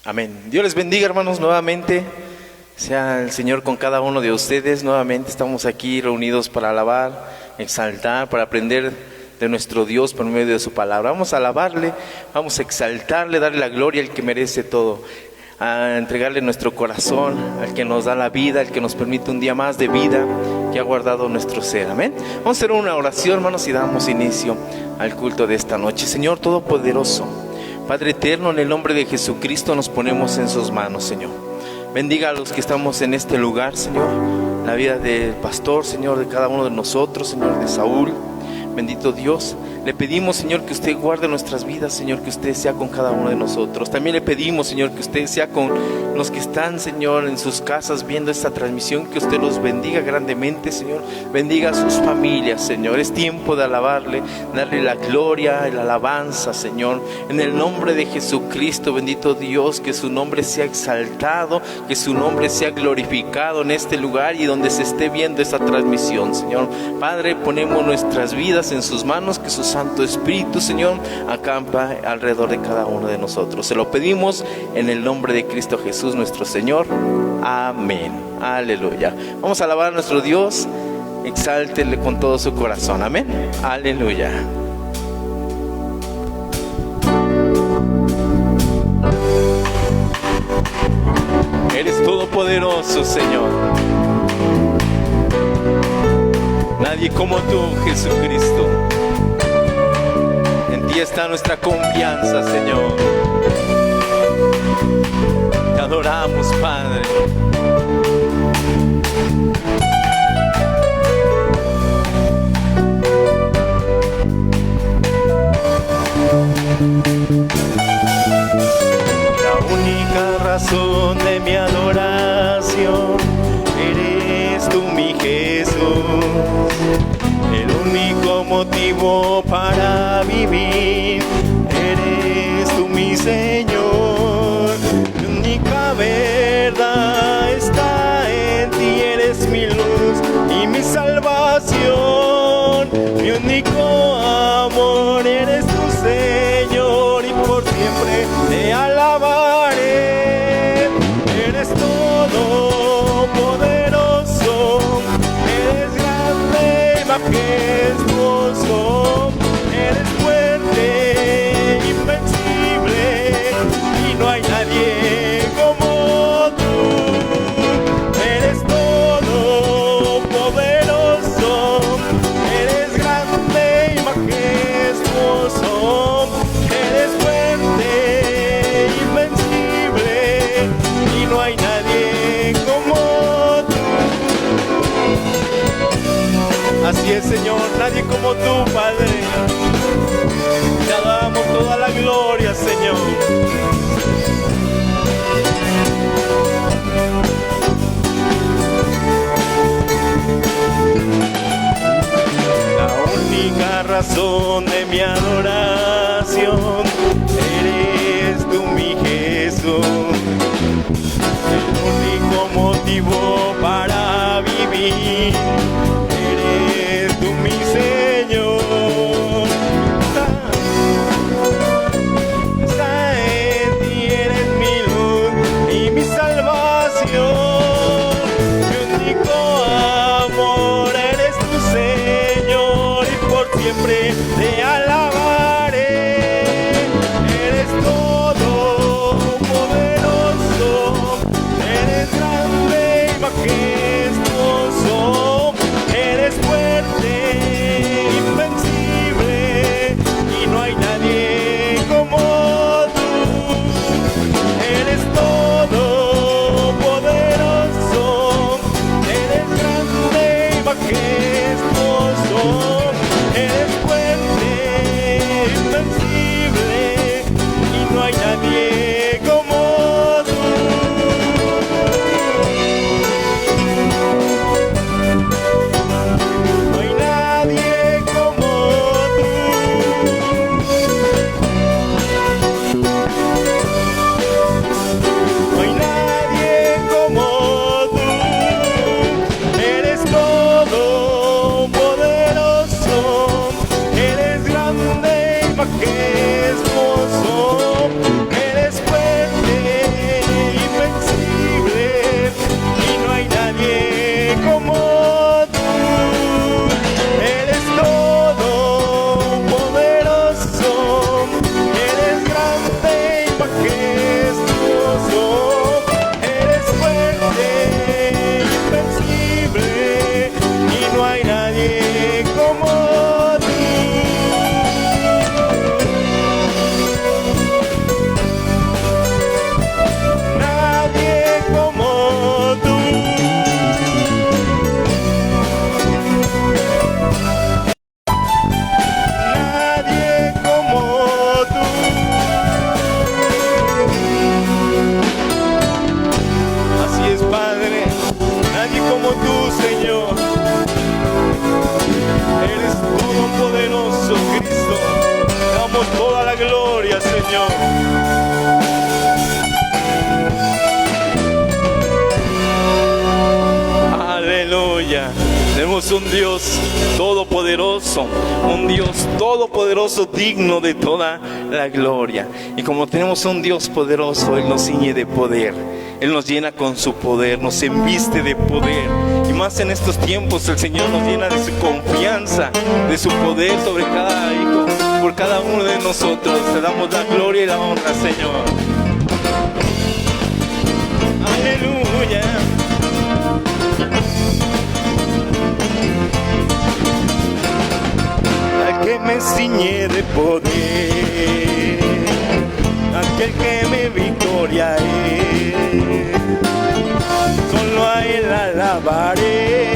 Amén. Dios les bendiga, hermanos, nuevamente. Sea el Señor con cada uno de ustedes. Nuevamente estamos aquí reunidos para alabar, exaltar, para aprender de nuestro Dios por medio de su palabra. Vamos a alabarle, vamos a exaltarle, darle la gloria al que merece todo, a entregarle nuestro corazón al que nos da la vida, al que nos permite un día más de vida, que ha guardado nuestro ser. Amén. Vamos a hacer una oración, hermanos, y damos inicio al culto de esta noche. Señor Todopoderoso, Padre eterno, en el nombre de Jesucristo nos ponemos en sus manos, Señor. Bendiga a los que estamos en este lugar, Señor, la vida del pastor, Señor, de cada uno de nosotros, Señor, de Saúl. Bendito Dios, le pedimos, Señor, que usted guarde nuestras vidas, Señor, que usted sea con cada uno de nosotros. También le pedimos, Señor, que usted sea con los que están, Señor, en sus casas viendo esta transmisión, que usted los bendiga grandemente, Señor. Bendiga a sus familias, Señor. Es tiempo de alabarle, darle la gloria y la alabanza, Señor. En el nombre de Jesucristo, bendito Dios, que su nombre sea exaltado, que su nombre sea glorificado en este lugar y donde se esté viendo esta transmisión, Señor. Padre, ponemos nuestras vidas en sus manos, que su Santo Espíritu, Señor, acampa alrededor de cada uno de nosotros. Se lo pedimos en el nombre de Cristo Jesús, nuestro Señor. Amén. Aleluya. Vamos a alabar a nuestro Dios. Exáltele con todo su corazón. Amén. Aleluya. Eres todopoderoso, Señor. Nadie como tú, Jesucristo. En ti está nuestra confianza, Señor. Te adoramos, Padre. La única razón de mi adoración eres tú, mi Jesús. El único motivo para vivir eres tú, mi Señor. Mi única verdad está en ti, eres mi luz y mi salvación. Mi único amor eres tu Señor y por siempre te alabaré. Eres todo poderoso, eres grande y majestuoso, eres fuerte, invencible y no hay nadie como tú. Eres todo poderoso, eres grande y majestuoso, eres fuerte, invencible y no hay nadie como tú. Así es, Señor, nadie como tú, Padre. Te damos toda la gloria, Señor. La única razón de mi adoración eres tú, mi Jesús. El único motivo para vivir eres tú, mi Señor. Está en ti, eres mi luz y mi salvación. Mi único amor eres tu Señor y por siempre te alabaré. Eres todo poderoso, eres grande y majestuoso. Aleluya. Tenemos un Dios todopoderoso, un Dios todopoderoso digno de toda la gloria. Y como tenemos un Dios poderoso, Él nos ciñe de poder, Él nos llena con su poder, nos embiste de poder. Y más en estos tiempos el Señor nos llena de su confianza, de su poder sobre cada hijo, por cada uno de nosotros. Te damos la gloria y la honra, Señor. Aleluya. Al que me ciñe de poder, aquel que me victoria es, solo a Él alabaré,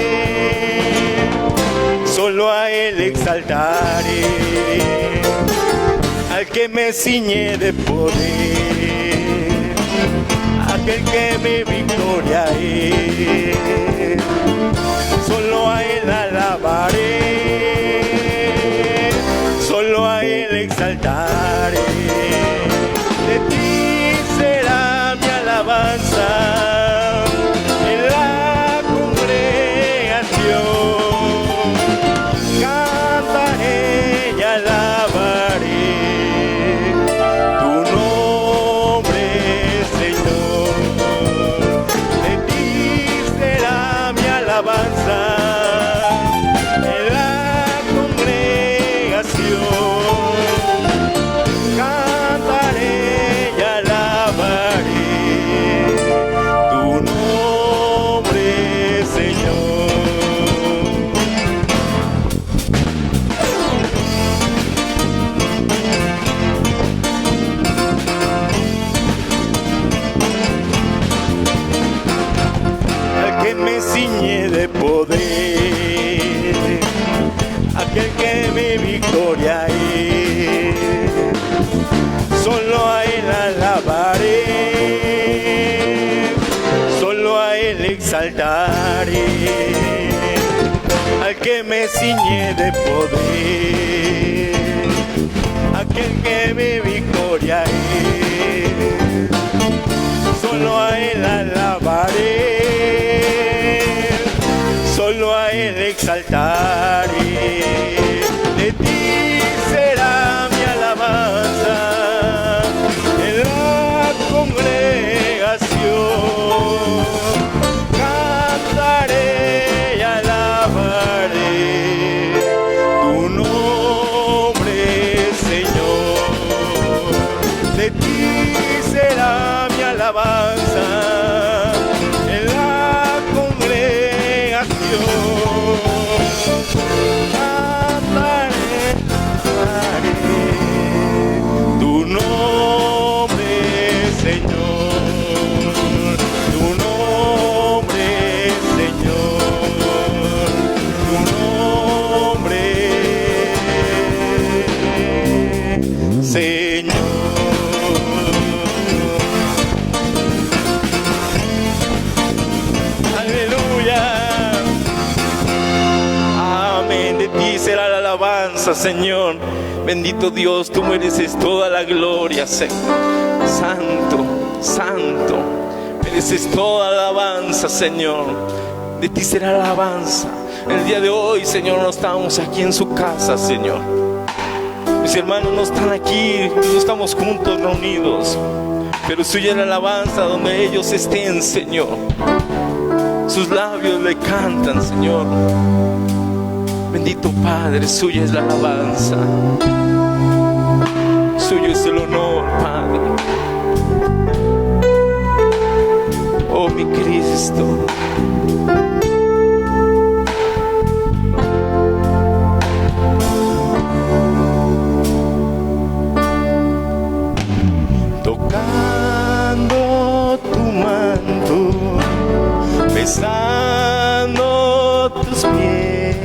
solo a Él exaltaré. Al que me ciñe de poder, aquel que mi victoria es, solo a Él alabaré, solo a Él exaltaré. De ti será mi alabanza en la congregación, cantaré y alabaré tu nombre, Señor. De ti será mi alabanza en la congregación, cantaré y alabaré tu nombre, Señor. Al que me ciñe de poder, aquel que mi victoria es, solo a Él alabaré, solo a Él exaltaré. Al que me ciñe de poder, aquel que mi victoria es, solo a Él alabaré, solo a Él exaltaré. De ti será mi alabanza en la congregación, cantaré y alabaré tu nombre, Señor. De ti será mi alabanza en la congregación, cantaré, alabaré tu nombre, Señor, tu nombre, Señor, tu nombre, Señor. Aleluya. Amén. De ti será la alabanza, Señor. Bendito Dios, tú mereces toda la gloria, Señor. Santo, santo, mereces toda la alabanza, Señor. De ti será la alabanza. El día de hoy, Señor, no estamos aquí en su casa, Señor. Mis hermanos no están aquí, no estamos juntos reunidos, pero suya es la alabanza donde ellos estén, Señor. Sus labios le cantan, Señor. Bendito Padre, suya es la alabanza, suyo es el honor, Padre. Oh, mi Cristo. Tocando tu manto, besando tus pies,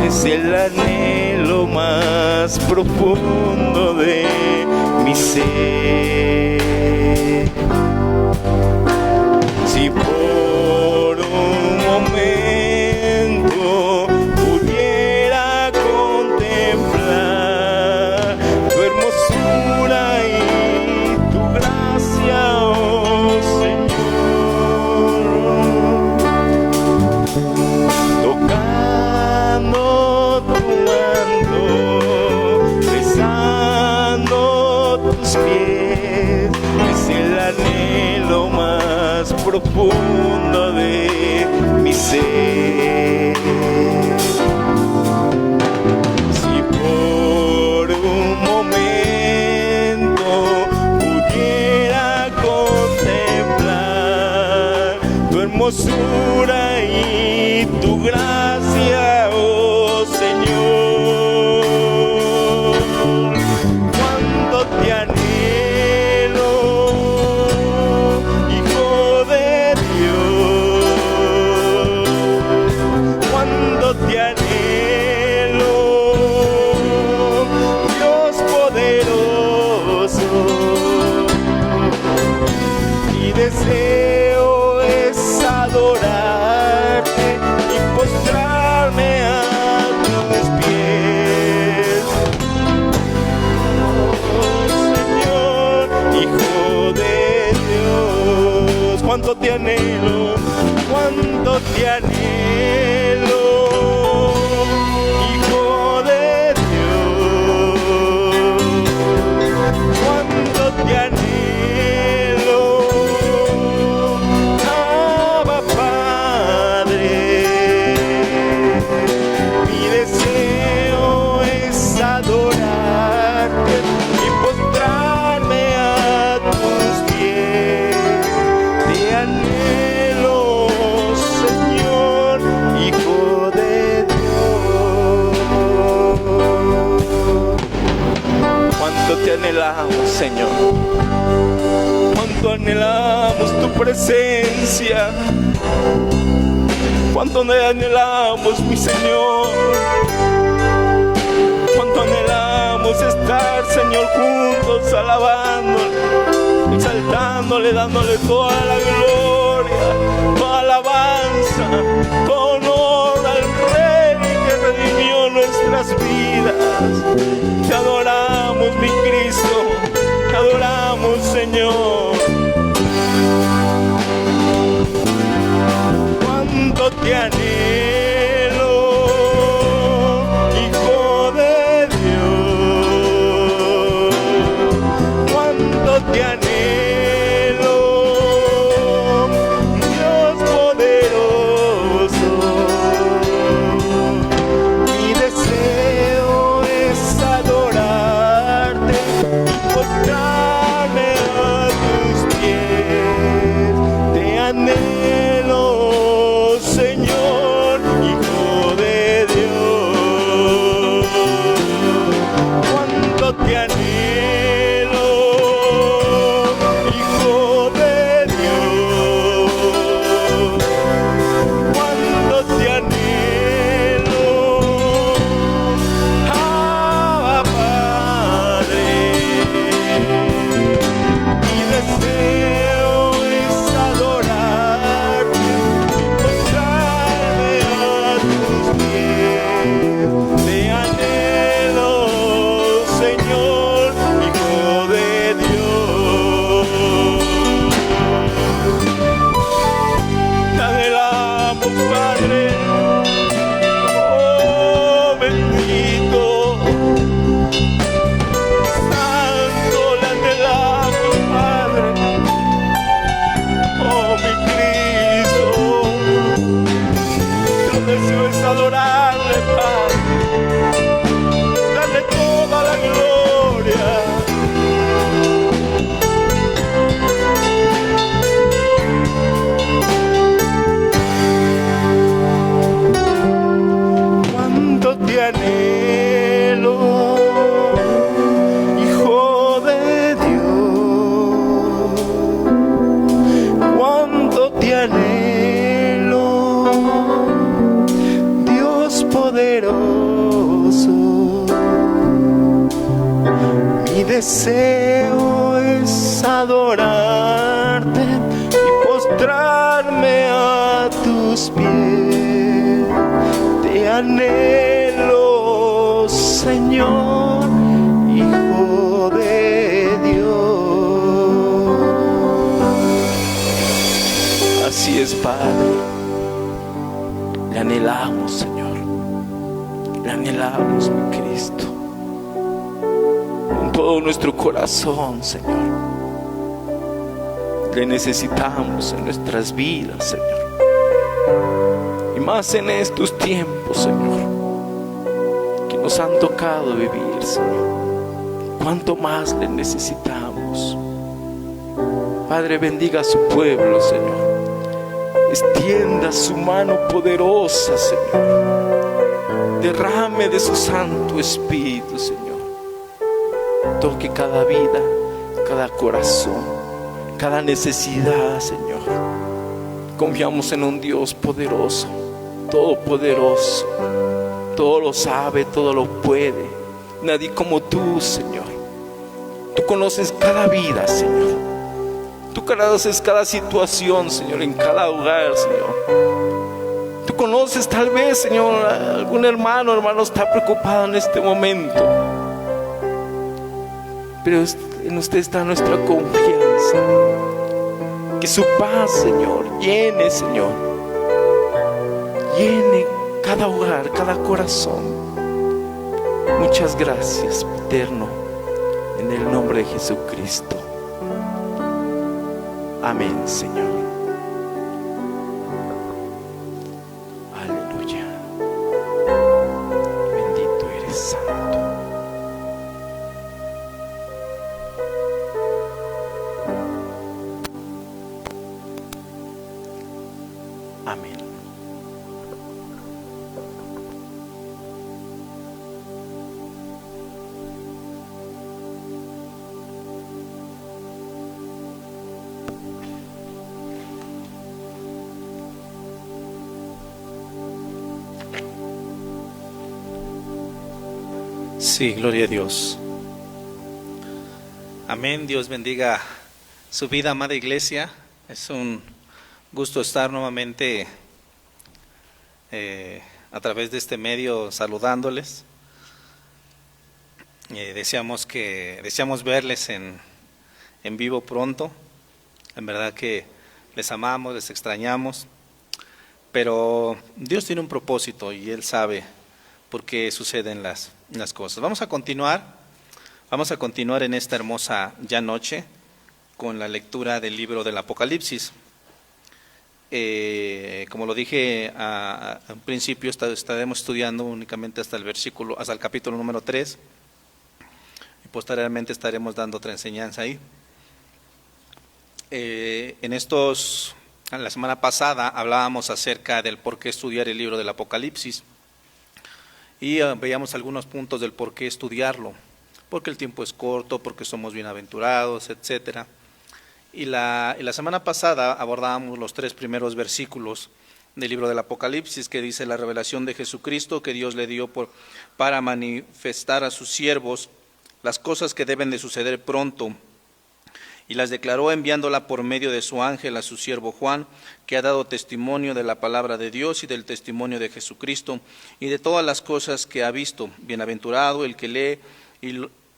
es el anhelo más profundo de mi ser. Si por un momento pudiera contemplar tu hermosura y tu gracia, oh Señor. hermosura y tu gracia, oh Señor. Cuando te anhelo, Hijo de Dios, cuando te anhelo, Dios poderoso, mi deseo es adorarte y postrarme a tus pies. Oh Señor, Hijo de Dios, cuánto te anhelo, cuánto te anhelo, Hijo de Dios, cuánto te anhelo. Te anhelamos, Señor, cuánto anhelamos tu presencia, cuánto anhelamos, mi Señor, cuánto anhelamos estar, Señor, juntos, alabándole, exaltándole, dándole toda la gloria, toda alabanza, todo honor al Rey que redimió nuestras vidas. Te adoramos, mi Cristo, te adoramos, Señor. Cuánto te anhelo, Hijo de Dios, cuánto te anhelo, Dios poderoso. Mi deseo es adorarte y postrarme a tus pies. Te anhelo, Señor, Hijo de Dios. Cuánto te anhelo, Hijo de Dios. Cuánto te anhelo, Abba Padre. Mi deseo es adorarte y postrarme a tus pies. Te anhelo, Señor, Hijo de Dios. Te anhelamos, Padre. Oh, bendito, santo, le anhelamos, Padre. Oh, mi Cristo, tu deseo es adorarle, Padre, darle toda la gloria. Cuánto te anhelo, Hijo de Dios, cuánto te anhelo, Dios poderoso. Mi deseo es adorarte y postrarme a tus pies. Te anhelo, Señor, Hijo de Dios. Así es, Padre. Le anhelamos, Señor. Le anhelamos, mi Cristo, con todo nuestro corazón, Señor. Le necesitamos en nuestras vidas, Señor. Y más en estos tiempos, Señor, que nos han tocado vivir, Señor. Cuánto más le necesitamos. Padre, bendiga a su pueblo, Señor. extienda su mano poderosa, Señor. Derrame de su Santo Espíritu, Señor. Toque cada vida, cada corazón, cada necesidad, Señor. Confiamos en un Dios poderoso, todopoderoso. Todo lo sabe, todo lo puede. Nadie como tú, Señor. Tú conoces cada vida, Señor. Tú conoces cada situación, Señor, en cada hogar, Señor. Tú conoces tal vez, Señor, algún hermano está preocupado en este momento. Pero en usted está nuestra confianza. Que su paz, Señor, llene, Señor. Llene cada hogar, cada corazón. Muchas gracias, Eterno, en el nombre de Jesucristo. Amén, Señor. Aleluya. Bendito eres, Santo. Amén. Sí, gloria a Dios. Amén. Dios bendiga su vida, amada iglesia. Es un gusto estar nuevamente a través de este medio saludándoles. Deseamos verles en vivo pronto. En verdad que les amamos, les extrañamos. Pero Dios tiene un propósito y Él sabe por qué suceden las cosas. Vamos a continuar en esta hermosa ya noche con la lectura del libro del Apocalipsis. Como lo dije al principio, estaremos estudiando únicamente hasta el capítulo número 3 y posteriormente estaremos dando otra enseñanza ahí. La semana pasada hablábamos acerca del por qué estudiar el libro del Apocalipsis. Y veíamos algunos puntos del por qué estudiarlo, porque el tiempo es corto, porque somos bienaventurados, etcétera. Y la semana pasada abordábamos los 3 primeros versículos del libro del Apocalipsis, que dice la revelación de Jesucristo que Dios le dio para manifestar a sus siervos las cosas que deben de suceder pronto, y las declaró enviándola por medio de su ángel a su siervo Juan, que ha dado testimonio de la palabra de Dios y del testimonio de Jesucristo y de todas las cosas que ha visto. Bienaventurado el que lee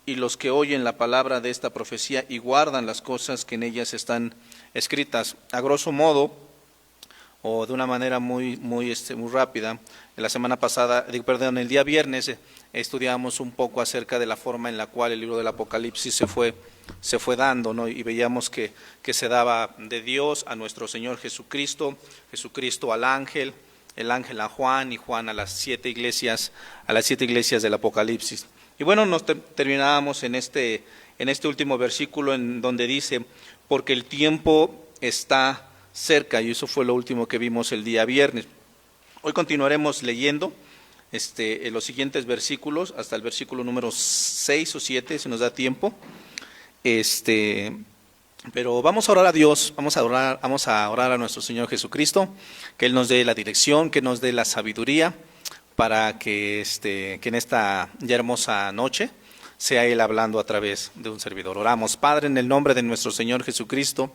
y los que oyen la palabra de esta profecía y guardan las cosas que en ellas están escritas. A grosso modo, o de una manera muy rápida, el día viernes estudiamos un poco acerca de la forma en la cual el libro del Apocalipsis se fue dando, ¿no? Y veíamos que se daba de Dios a nuestro Señor Jesucristo, Jesucristo al ángel, el ángel a Juan y Juan a las 7 iglesias del Apocalipsis. Y bueno, nos terminábamos en este último versículo en donde dice, porque el tiempo está cerca, y eso fue lo último que vimos el día viernes. Hoy continuaremos leyendo los siguientes versículos hasta el versículo número 6 o 7, si nos da tiempo. Pero vamos a orar a Dios, vamos a orar a nuestro Señor Jesucristo, que Él nos dé la dirección, que nos dé la sabiduría, para que en esta ya hermosa noche sea Él hablando a través de un servidor. Oramos. Padre, en el nombre de nuestro Señor Jesucristo,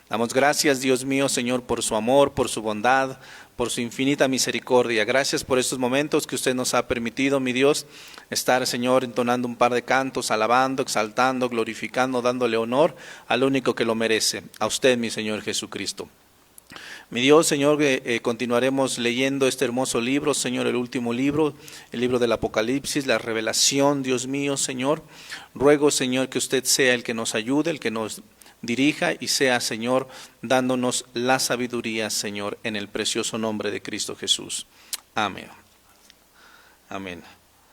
damos gracias, Dios mío, Señor, por su amor, por su bondad, por su infinita misericordia. Gracias por estos momentos que usted nos ha permitido, mi Dios, estar, Señor, entonando un par de cantos, alabando, exaltando, glorificando, dándole honor al único que lo merece, a usted, mi Señor Jesucristo. Mi Dios, Señor, continuaremos leyendo este hermoso libro, Señor, el último libro, el libro del Apocalipsis, la revelación, Dios mío, Señor. Ruego, Señor, que usted sea el que nos ayude, el que nos dirija y sea, Señor, dándonos la sabiduría, Señor, en el precioso nombre de Cristo Jesús. Amén. Amén.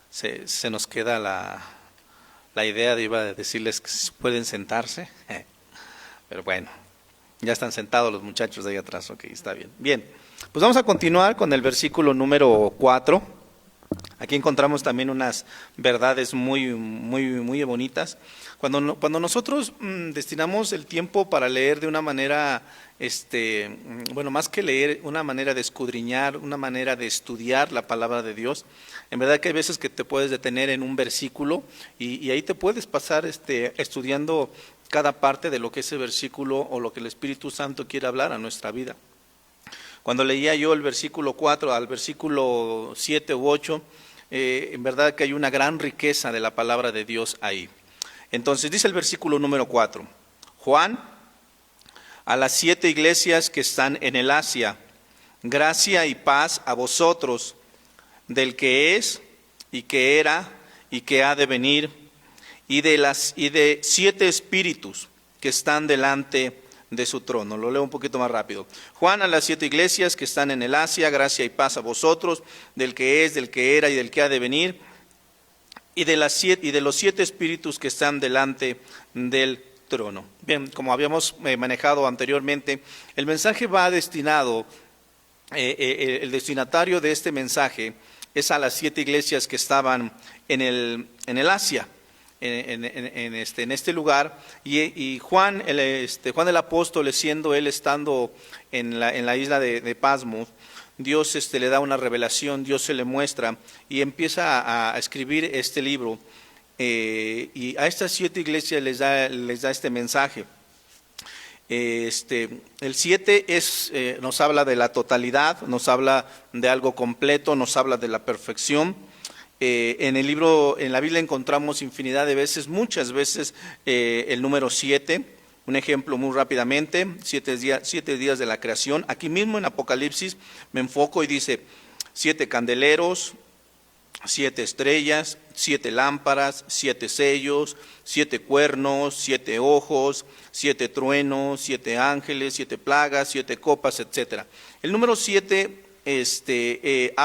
Se nos queda la idea de iba a decirles que pueden sentarse, pero bueno. Ya están sentados los muchachos de ahí atrás, ok, está bien. Bien, pues vamos a continuar con el versículo número 4. Aquí encontramos también unas verdades muy bonitas. Cuando nosotros destinamos el tiempo para leer de una manera, bueno, más que leer, una manera de escudriñar, una manera de estudiar la palabra de Dios, en verdad que hay veces que te puedes detener en un versículo y ahí te puedes pasar estudiando cada parte de lo que ese versículo o lo que el Espíritu Santo quiere hablar a nuestra vida. Cuando leía yo el versículo 4 al versículo 7 u 8, en verdad que hay una gran riqueza de la palabra de Dios ahí. Entonces dice el versículo número 4, Juan, a las 7 iglesias que están en el Asia, gracia y paz a vosotros, del que es y que era y que ha de venir, y de 7 espíritus que están delante de su trono. Lo leo un poquito más rápido. Juan, a las 7 iglesias que están en el Asia, gracia y paz a vosotros, del que es, del que era y del que ha de venir, y de los 7 espíritus que están delante del trono. Bien, como habíamos manejado anteriormente, el mensaje va destinado, el destinatario de este mensaje es a las 7 iglesias que estaban en el Asia, en este lugar, y Juan el apóstol, estando en la isla de Pasmos, Dios le da una revelación, Dios se le muestra y empieza a escribir este libro, y a estas 7 iglesias les da este mensaje. El 7 nos habla de la totalidad, nos habla de algo completo, nos habla de la perfección. En la Biblia encontramos infinidad de veces, muchas veces, el número 7. Un ejemplo muy rápidamente, 7 días de la creación. Aquí mismo en Apocalipsis me enfoco y dice 7 candeleros, 7 estrellas, 7 lámparas, 7 sellos, 7 cuernos, 7 ojos, 7 truenos, 7 ángeles, 7 plagas, 7 copas, etc. El número 7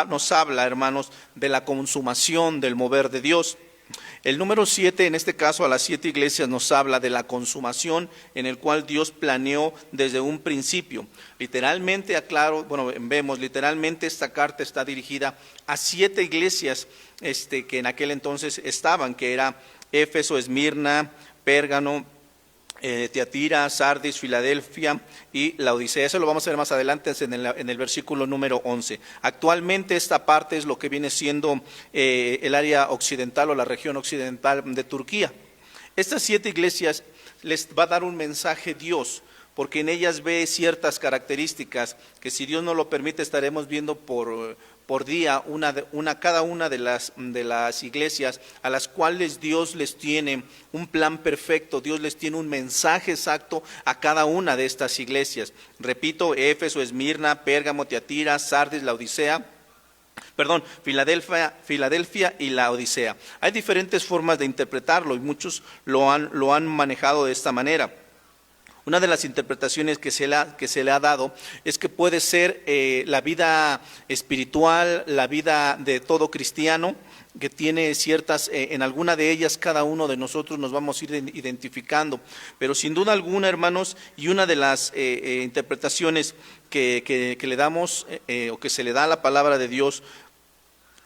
nos habla, hermanos, de la consumación del mover de Dios. El número 7, en este caso a las 7 iglesias, nos habla de la consumación en el cual Dios planeó desde un principio. Literalmente, vemos, literalmente esta carta está dirigida a 7 iglesias que en aquel entonces estaban, que era Éfeso, Esmirna, Pérgamo, Tiatira, Sardis, Filadelfia y la Odisea. Eso lo vamos a ver más adelante en el versículo número 11. Actualmente esta parte es lo que viene siendo el área occidental o la región occidental de Turquía. Estas 7 iglesias les va a dar un mensaje Dios, porque en ellas ve ciertas características que, si Dios nos lo permite, estaremos viendo por día cada una de las iglesias a las cuales Dios les tiene un plan perfecto, Dios les tiene un mensaje exacto a cada una de estas iglesias. Repito, Éfeso, Esmirna, Pérgamo, Tiatira, Sardis, la Odisea, Filadelfia y la Odisea. Hay diferentes formas de interpretarlo y muchos lo han manejado de esta manera. Una de las interpretaciones que se le ha dado es que puede ser la vida espiritual, la vida de todo cristiano, que tiene ciertas, en alguna de ellas cada uno de nosotros nos vamos a ir identificando, pero sin duda alguna, hermanos, y una de las interpretaciones que le damos o que se le da a la palabra de Dios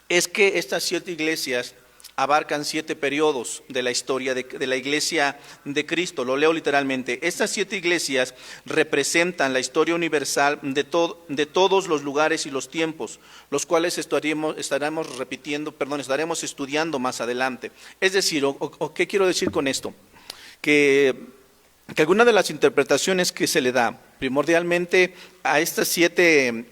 es que estas 7 iglesias abarcan 7 periodos de la historia de la iglesia de Cristo. Lo leo literalmente. Estas 7 iglesias representan la historia universal de todos los lugares y los tiempos, los cuales estaremos estudiando más adelante. Es decir, ¿qué quiero decir con esto? Que alguna de las interpretaciones que se le da primordialmente a estas 7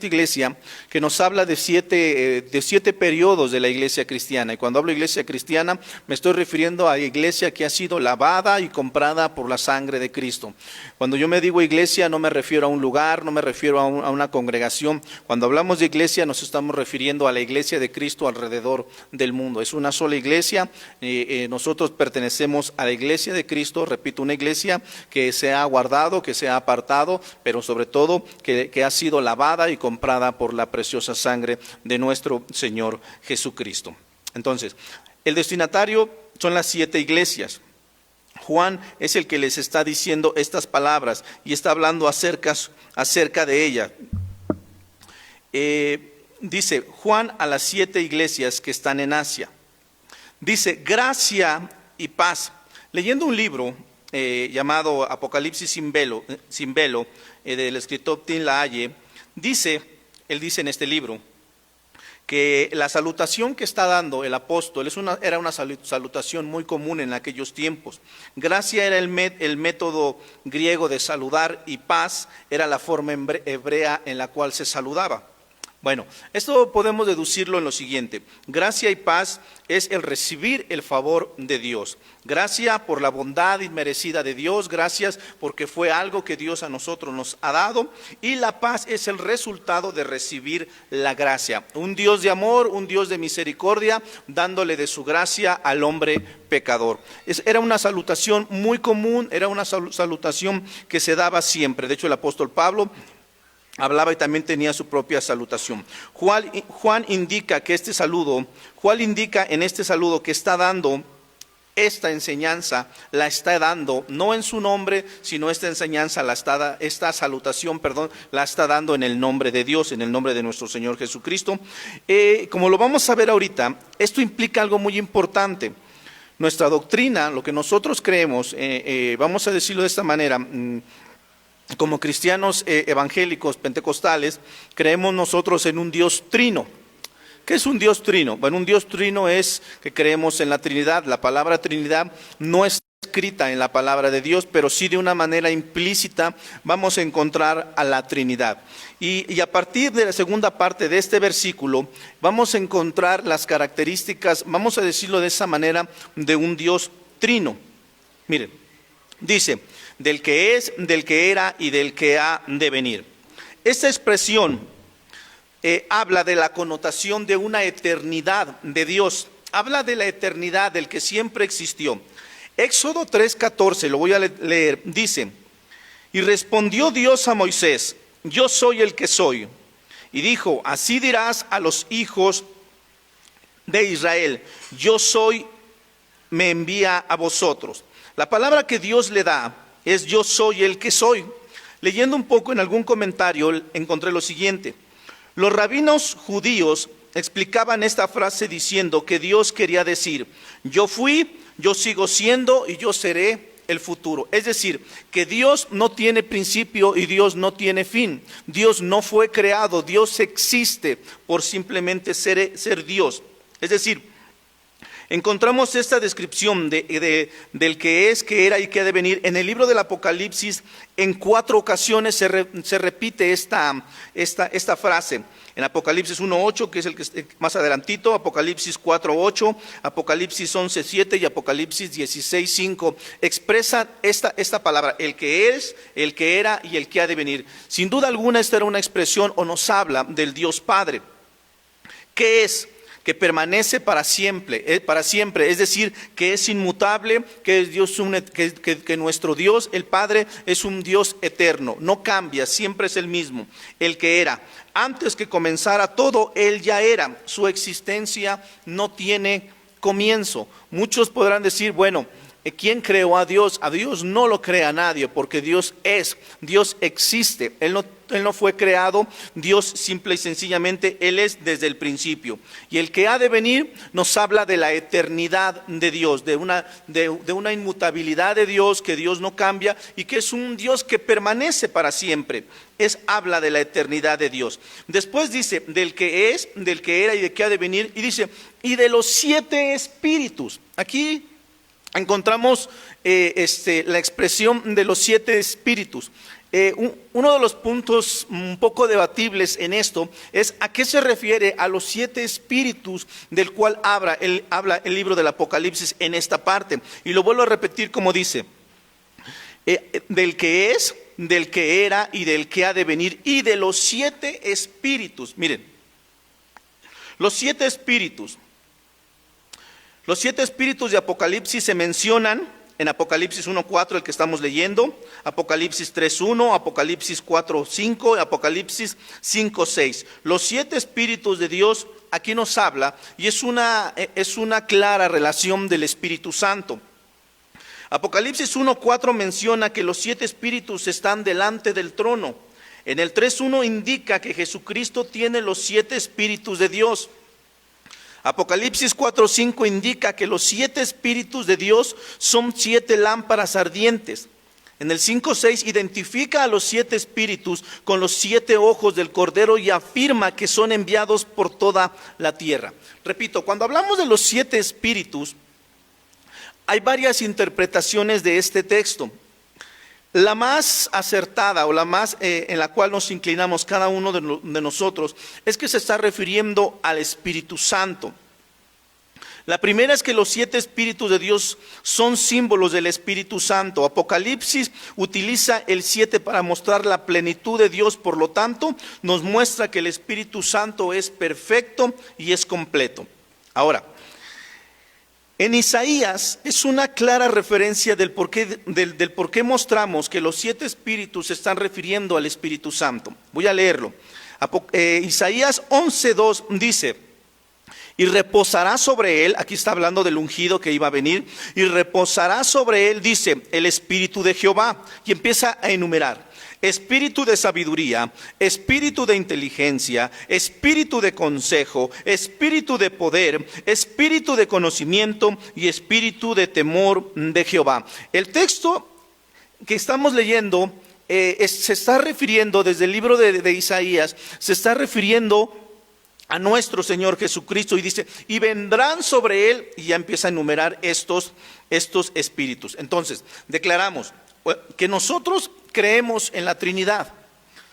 iglesias, que nos habla de 7 periodos de la iglesia cristiana. Y cuando hablo de iglesia cristiana, me estoy refiriendo a iglesia que ha sido lavada y comprada por la sangre de Cristo. Cuando yo me digo iglesia, no me refiero a un lugar, no me refiero a una congregación. Cuando hablamos de iglesia, nos estamos refiriendo a la iglesia de Cristo alrededor del mundo. Es una sola iglesia. Nosotros pertenecemos a la iglesia de Cristo, repito, una iglesia que se ha guardado, que se ha apartado, pero sobre todo que ha sido lavada y comprada por la preciosa sangre de nuestro Señor Jesucristo. Entonces, el destinatario son las 7 iglesias. Juan es el que les está diciendo estas palabras y está hablando acerca de ella. Dice Juan a las 7 iglesias que están en Asia. Dice, gracia y paz. Leyendo un libro llamado Apocalipsis sin velo, del escritor Tim LaHaye, él dice en este libro, que la salutación que está dando el apóstol era una salutación muy común en aquellos tiempos. Gracia era el método griego de saludar y paz era la forma hebrea en la cual se saludaba. Bueno, esto podemos deducirlo en lo siguiente. Gracia y paz es el recibir el favor de Dios. Gracia por la bondad inmerecida de Dios, gracias porque fue algo que Dios a nosotros nos ha dado. Y la paz es el resultado de recibir la gracia. Un Dios de amor, un Dios de misericordia, dándole de su gracia al hombre pecador. Era una salutación muy común, era una salutación que se daba siempre. De hecho, el apóstol Pablo hablaba y también tenía su propia salutación. Juan indica en este saludo que está dando esta enseñanza, la está dando no en su nombre, sino esta enseñanza, esta salutación, la está dando en el nombre de Dios, en el nombre de nuestro Señor Jesucristo. Como lo vamos a ver ahorita, esto implica algo muy importante. Nuestra doctrina, lo que nosotros creemos, vamos a decirlo de esta manera, como cristianos evangélicos pentecostales, creemos nosotros en un Dios trino. ¿Qué es un Dios trino? Bueno, un Dios trino es que creemos en la Trinidad. La palabra Trinidad no es escrita en la palabra de Dios, pero sí de una manera implícita vamos a encontrar a la Trinidad. Y a partir de la segunda parte de este versículo vamos a encontrar las características, vamos a decirlo de esa manera, de un Dios trino. Miren, dice, del que es, del que era y del que ha de venir. Esta expresión habla de la connotación de una eternidad de Dios, habla de la eternidad del que siempre existió. Éxodo 3:14, lo voy a leer, dice, y respondió Dios a Moisés, yo soy el que soy, y dijo, así dirás a los hijos de Israel, yo soy, me envía a vosotros. La palabra que Dios le da es yo soy el que soy. Leyendo un poco en algún comentario encontré lo siguiente. Los rabinos judíos explicaban esta frase diciendo que Dios quería decir, yo fui, yo sigo siendo y yo seré el futuro. Es decir, que Dios no tiene principio y Dios no tiene fin. Dios no fue creado, Dios existe por simplemente ser Dios. Es decir, encontramos esta descripción del que es, que era y que ha de venir. En el libro del Apocalipsis, en 4 ocasiones se repite esta frase. En Apocalipsis 1:8, que es el que más adelantito, Apocalipsis 4:8, Apocalipsis 11:7 y Apocalipsis 16:5, expresa esta palabra, el que es, el que era y el que ha de venir. Sin duda alguna esta era una expresión o nos habla del Dios Padre. ¿Qué es? Que permanece para siempre, es decir, que es inmutable, que es Dios, que nuestro Dios, el Padre, es un Dios eterno, no cambia, siempre es el mismo, el que era. Antes que comenzara todo, Él ya era, su existencia no tiene comienzo. Muchos podrán decir, bueno, ¿quién creó a Dios? A Dios no lo crea nadie, porque Dios es, Dios existe, Él no fue creado, Dios simple y sencillamente, Él es desde el principio. Y el que ha de venir nos habla de la eternidad de Dios, de una inmutabilidad de Dios, que Dios no cambia y que es un Dios que permanece para siempre. Habla de la eternidad de Dios. Después dice, del que es, del que era y de que ha de venir, y dice, y de los 7 espíritus. Aquí encontramos la expresión de los 7 espíritus. Uno de los puntos un poco debatibles en esto es a qué se refiere a los 7 espíritus del cual habla el libro del Apocalipsis en esta parte. Y lo vuelvo a repetir como dice, del que es, del que era y del que ha de venir, y de los 7 espíritus. Miren, los 7 espíritus. Los 7 espíritus de Apocalipsis se mencionan en Apocalipsis 1:4, el que estamos leyendo, Apocalipsis 3:1, Apocalipsis 4:5, Apocalipsis 5:6. Los 7 espíritus de Dios aquí nos habla y es una clara relación del Espíritu Santo. Apocalipsis 1:4 menciona que los 7 espíritus están delante del trono. En el 3:1 indica que Jesucristo tiene los 7 espíritus de Dios. Apocalipsis 4:5 indica que los 7 espíritus de Dios son 7 lámparas ardientes. En el 5:6 identifica a los 7 espíritus con los 7 ojos del Cordero y afirma que son enviados por toda la tierra. Repito, cuando hablamos de los 7 espíritus, hay varias interpretaciones de este texto. La más acertada o la más en la cual nos inclinamos cada uno de nosotros es que se está refiriendo al Espíritu Santo. La primera es que los 7 espíritus de Dios son símbolos del Espíritu Santo. Apocalipsis utiliza el 7 para mostrar la plenitud de Dios, por lo tanto, nos muestra que el Espíritu Santo es perfecto y es completo. Ahora, en Isaías es una clara referencia del por qué mostramos que los 7 espíritus se están refiriendo al Espíritu Santo. Voy a leerlo. Isaías 11:2 dice: y reposará sobre él, aquí está hablando del ungido que iba a venir, y reposará sobre él, dice, el Espíritu de Jehová, y empieza a enumerar: espíritu de sabiduría, espíritu de inteligencia, espíritu de consejo, espíritu de poder, espíritu de conocimiento y espíritu de temor de Jehová. El texto que estamos leyendo se está refiriendo desde el libro de Isaías, se está refiriendo a nuestro Señor Jesucristo, y dice: y vendrán sobre él, y ya empieza a enumerar estos espíritus. Entonces, declaramos que nosotros creemos en la Trinidad.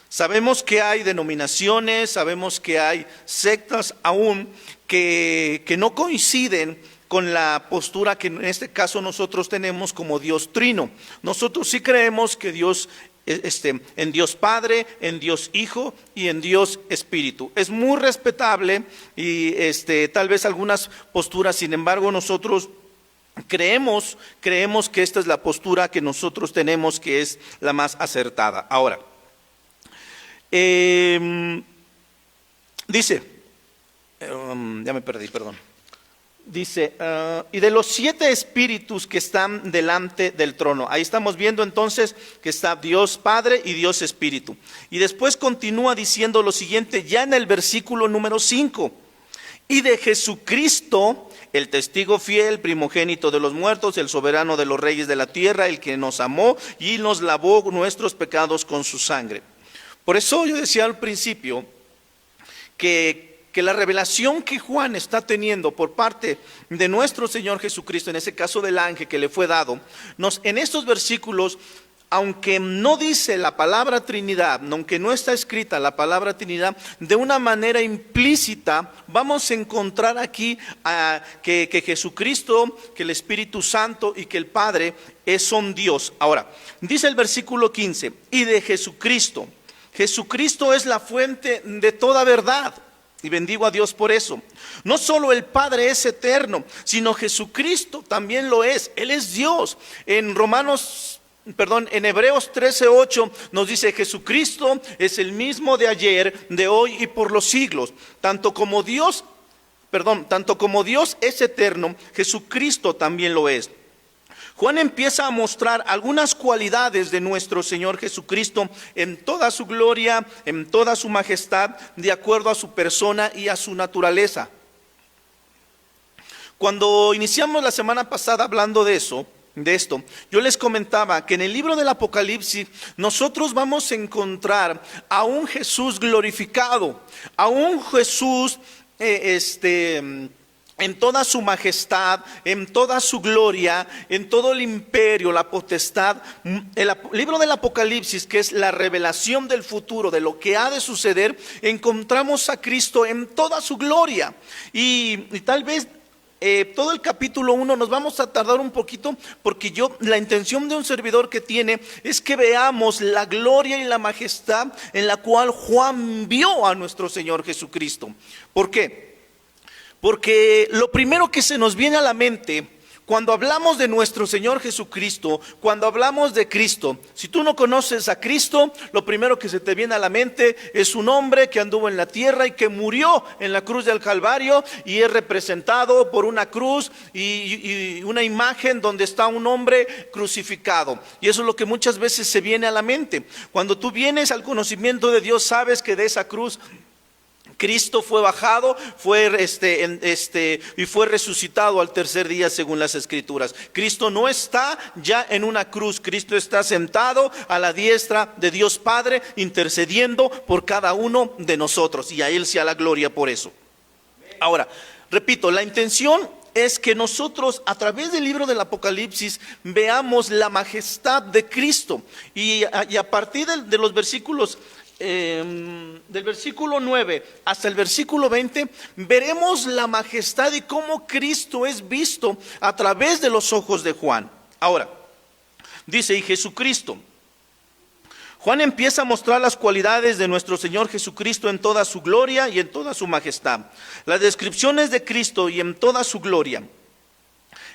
Sabemos que hay denominaciones, sabemos que hay sectas aún que no coinciden con la postura que en este caso nosotros tenemos como Dios Trino. Nosotros sí creemos que Dios en Dios Padre, en Dios Hijo y en Dios Espíritu. Es muy respetable y tal vez algunas posturas, sin embargo, nosotros creemos que esta es la postura que nosotros tenemos, que es la más acertada. Ahora, dice, ya me perdí, perdón. Dice, y de los 7 espíritus que están delante del trono. Ahí estamos viendo entonces que está Dios Padre y Dios Espíritu. Y después continúa diciendo lo siguiente, ya en el versículo número 5. Y de Jesucristo, el testigo fiel, primogénito de los muertos, el soberano de los reyes de la tierra, el que nos amó y nos lavó nuestros pecados con su sangre. Por eso yo decía al principio que la revelación que Juan está teniendo por parte de nuestro Señor Jesucristo, en ese caso del ángel que le fue dado, en estos versículos, aunque no dice la palabra Trinidad, aunque no está escrita la palabra Trinidad, de una manera implícita vamos a encontrar aquí que Jesucristo, que el Espíritu Santo y que el Padre son Dios. Ahora, dice el versículo 15, y de Jesucristo. Jesucristo es la fuente de toda verdad. Y bendigo a Dios por eso. No solo el Padre es eterno, sino Jesucristo también lo es. Él es Dios. En Hebreos 13:8 nos dice: Jesucristo es el mismo de ayer, de hoy y por los siglos. Tanto como Dios es eterno, Jesucristo también lo es. Juan empieza a mostrar algunas cualidades de nuestro Señor Jesucristo en toda su gloria, en toda su majestad, de acuerdo a su persona y a su naturaleza. Cuando iniciamos la semana pasada hablando de esto, yo les comentaba que en el libro del Apocalipsis nosotros vamos a encontrar a un Jesús glorificado, a un Jesús en toda su majestad, en toda su gloria, en todo el imperio, la potestad. El libro del Apocalipsis, que es la revelación del futuro, de lo que ha de suceder, encontramos a Cristo en toda su gloria. Y tal vez todo el capítulo 1 nos vamos a tardar un poquito, porque la intención de un servidor que tiene es que veamos la gloria y la majestad en la cual Juan vio a nuestro Señor Jesucristo. ¿Por qué? Porque lo primero que se nos viene a la mente Cuando hablamos de nuestro Señor Jesucristo, cuando hablamos de Cristo, si tú no conoces a Cristo, lo primero que se te viene a la mente es un hombre que anduvo en la tierra y que murió en la cruz del Calvario, y es representado por una cruz y una imagen donde está un hombre crucificado. Y eso es lo que muchas veces se viene a la mente. Cuando tú vienes al conocimiento de Dios, sabes que de esa cruz Cristo fue bajado, y fue resucitado al tercer día según las Escrituras. Cristo no está ya en una cruz, Cristo está sentado a la diestra de Dios Padre, intercediendo por cada uno de nosotros, y a Él sea la gloria por eso. Ahora, repito, la intención es que nosotros a través del libro del Apocalipsis veamos la majestad de Cristo, y a partir de los versículos del versículo 9 hasta el versículo 20 veremos la majestad y cómo Cristo es visto a través de los ojos de Juan. Ahora, dice, y Jesucristo. Juan empieza a mostrar las cualidades de nuestro Señor Jesucristo en toda su gloria y en toda su majestad. Las descripciones de Cristo y en toda su gloria.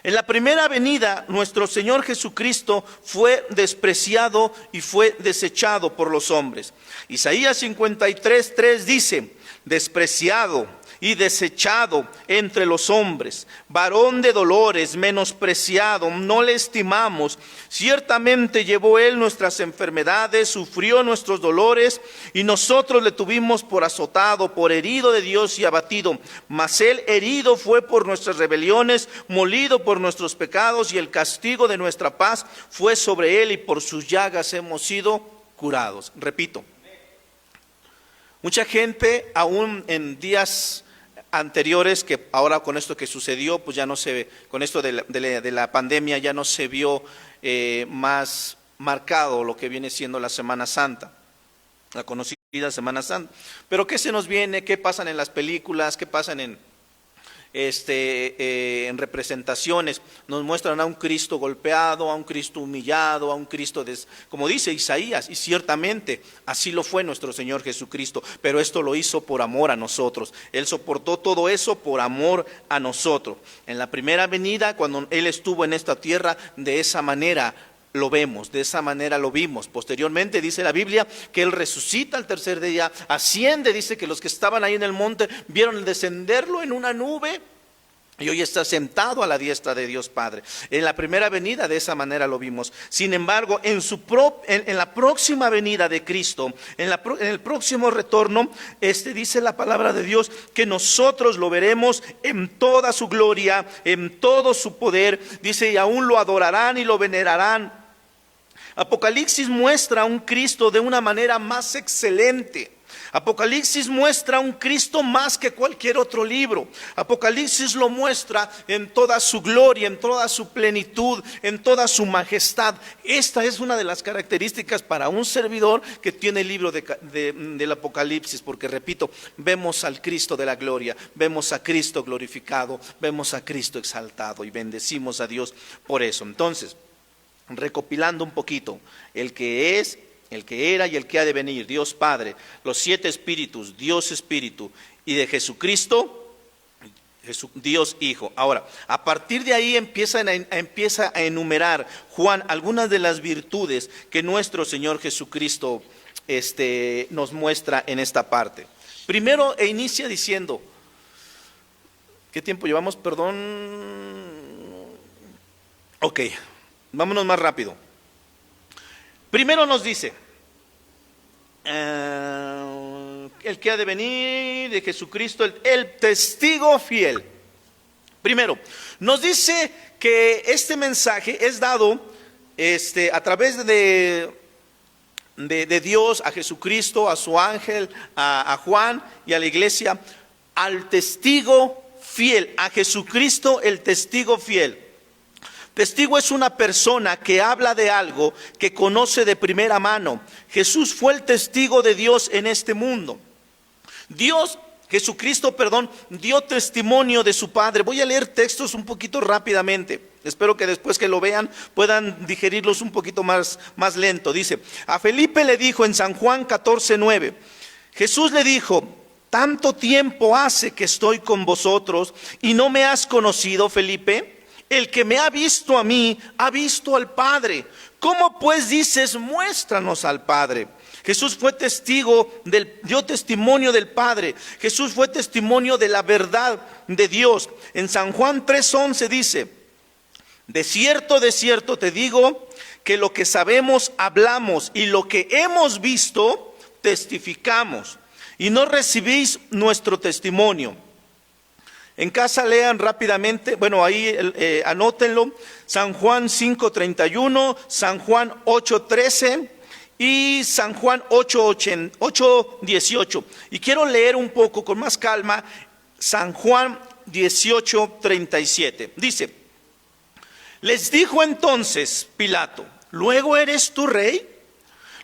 En la primera venida, nuestro Señor Jesucristo fue despreciado y fue desechado por los hombres. Isaías 53:3 dice, despreciado y desechado entre los hombres, varón de dolores, menospreciado, no le estimamos. Ciertamente llevó él nuestras enfermedades, sufrió nuestros dolores, y nosotros le tuvimos por azotado, por herido de Dios y abatido. Mas él herido fue por nuestras rebeliones, molido por nuestros pecados, y el castigo de nuestra paz fue sobre él, y por sus llagas hemos sido curados. Repito, mucha gente aún en días anteriores, que ahora con esto que sucedió, pues ya no se ve, con esto de la pandemia ya no se vio más marcado lo que viene siendo la Semana Santa, la conocida Semana Santa. Pero ¿qué se nos viene? ¿Qué pasan en las películas? ¿Qué pasan en representaciones? Nos muestran a un Cristo golpeado, a un Cristo humillado, a un Cristo, como dice Isaías, y ciertamente así lo fue nuestro Señor Jesucristo, pero esto lo hizo por amor a nosotros. Él soportó todo eso por amor a nosotros. En la primera venida, cuando Él estuvo en esta tierra, de esa manera lo vemos, de esa manera lo vimos. Posteriormente dice la Biblia que Él resucita al tercer día, asciende, dice que los que estaban ahí en el monte vieron el descenderlo en una nube, y hoy está sentado a la diestra de Dios Padre. En la primera venida de esa manera lo vimos. Sin embargo, en la próxima venida de Cristo, en el próximo retorno, dice la palabra de Dios que nosotros lo veremos en toda su gloria, en todo su poder. Dice, y aún lo adorarán y lo venerarán. Apocalipsis muestra a un Cristo de una manera más excelente. Apocalipsis muestra a un Cristo más que cualquier otro libro. Apocalipsis lo muestra en toda su gloria, en toda su plenitud, en toda su majestad. Esta es una de las características para un servidor que tiene el libro del Apocalipsis, porque repito, vemos al Cristo de la gloria, vemos a Cristo glorificado, vemos a Cristo exaltado, y bendecimos a Dios por eso. Entonces, recopilando un poquito, el que es, el que era y el que ha de venir, Dios Padre, los 7 espíritus, Dios Espíritu, y de Jesucristo, Dios Hijo. Ahora, a partir de ahí empieza a enumerar Juan algunas de las virtudes que nuestro Señor Jesucristo nos muestra en esta parte. Primero, inicia diciendo, ¿qué tiempo llevamos? Perdón. Ok, vámonos más rápido. Primero nos dice, el que ha de venir, de Jesucristo, el testigo fiel. Primero, nos dice que este mensaje es dado a través de Dios, a Jesucristo, a su ángel, a Juan y a la iglesia, al testigo fiel, a Jesucristo el testigo fiel. Testigo es una persona que habla de algo que conoce de primera mano. Jesús fue el testigo de Dios en este mundo. Jesucristo, dio testimonio de su Padre. Voy a leer textos un poquito rápidamente. Espero que después que lo vean puedan digerirlos un poquito más lento. Dice, a Felipe le dijo en San Juan 14:9, Jesús le dijo, tanto tiempo hace que estoy con vosotros y no me has conocido, Felipe. el que me ha visto a mí, ha visto al Padre. ¿Cómo pues dices, muéstranos al Padre? Jesús fue dio testimonio del Padre. Jesús fue testimonio de la verdad de Dios. En San Juan 3:11 dice: de cierto te digo, que lo que sabemos hablamos, y lo que hemos visto testificamos, y no recibís nuestro testimonio. En casa lean rápidamente, ahí anótenlo, San Juan 5:31, San Juan 8:13 y San Juan 8:18. Y quiero leer un poco con más calma San Juan 18:37. Dice: les dijo entonces Pilato: ¿luego eres tú rey?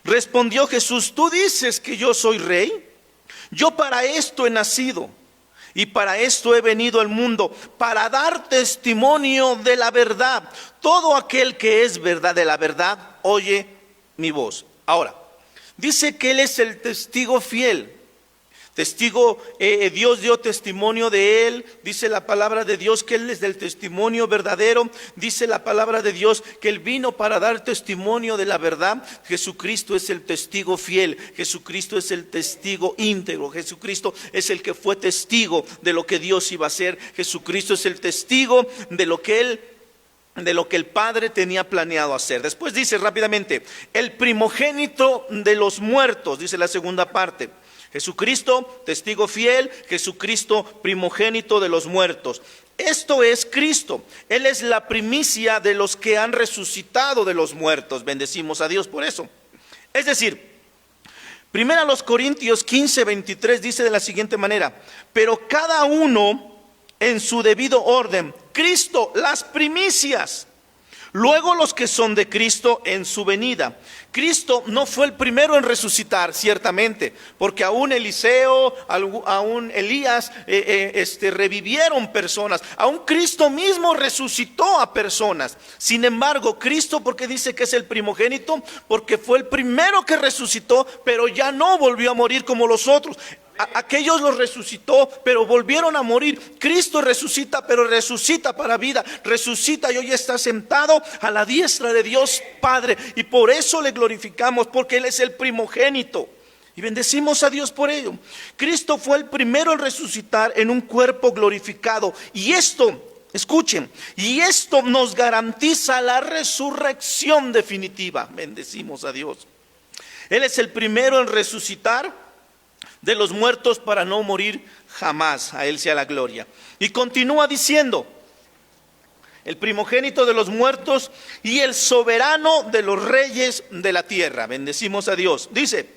Respondió Jesús: tú dices que yo soy rey. Yo para esto he nacido y para esto he venido al mundo, para dar testimonio de la verdad. Todo aquel que es verdad de la verdad oye mi voz. Ahora, dice que Él es el testigo fiel. Dios dio testimonio de Él. Dice la palabra de Dios que Él es del testimonio verdadero. Dice la palabra de Dios que Él vino para dar testimonio de la verdad. Jesucristo es el testigo fiel. Jesucristo es el testigo íntegro. Jesucristo es el que fue testigo de lo que Dios iba a hacer. Jesucristo es el testigo de lo que el Padre tenía planeado hacer. Después dice rápidamente: el primogénito de los muertos, dice la segunda parte. Jesucristo, testigo fiel. Jesucristo, primogénito de los muertos. Esto es Cristo. Él es la primicia de los que han resucitado de los muertos. Bendecimos a Dios por eso. Es decir, 1 Corintios 15:23 dice de la siguiente manera: pero cada uno en su debido orden. Cristo, las primicias. Luego los que son de Cristo en su venida. Cristo no fue el primero en resucitar, ciertamente, porque aún Eliseo, aún Elías revivieron personas. Aún Cristo mismo resucitó a personas. Sin embargo, Cristo, ¿por qué dice que es el primogénito? Porque fue el primero que resucitó, pero ya no volvió a morir como los otros. Aquellos los resucitó, pero volvieron a morir. Cristo resucita, pero resucita para vida. Resucita y hoy está sentado a la diestra de Dios Padre. Y por eso le glorificamos, porque Él es el primogénito. Y bendecimos a Dios por ello. Cristo fue el primero en resucitar en un cuerpo glorificado. Y esto, escuchen, y esto nos garantiza la resurrección definitiva. Bendecimos a Dios. Él es el primero en resucitar de los muertos para no morir jamás. A Él sea la gloria. Y continúa diciendo: el primogénito de los muertos y el soberano de los reyes de la tierra. Bendecimos a Dios. Dice: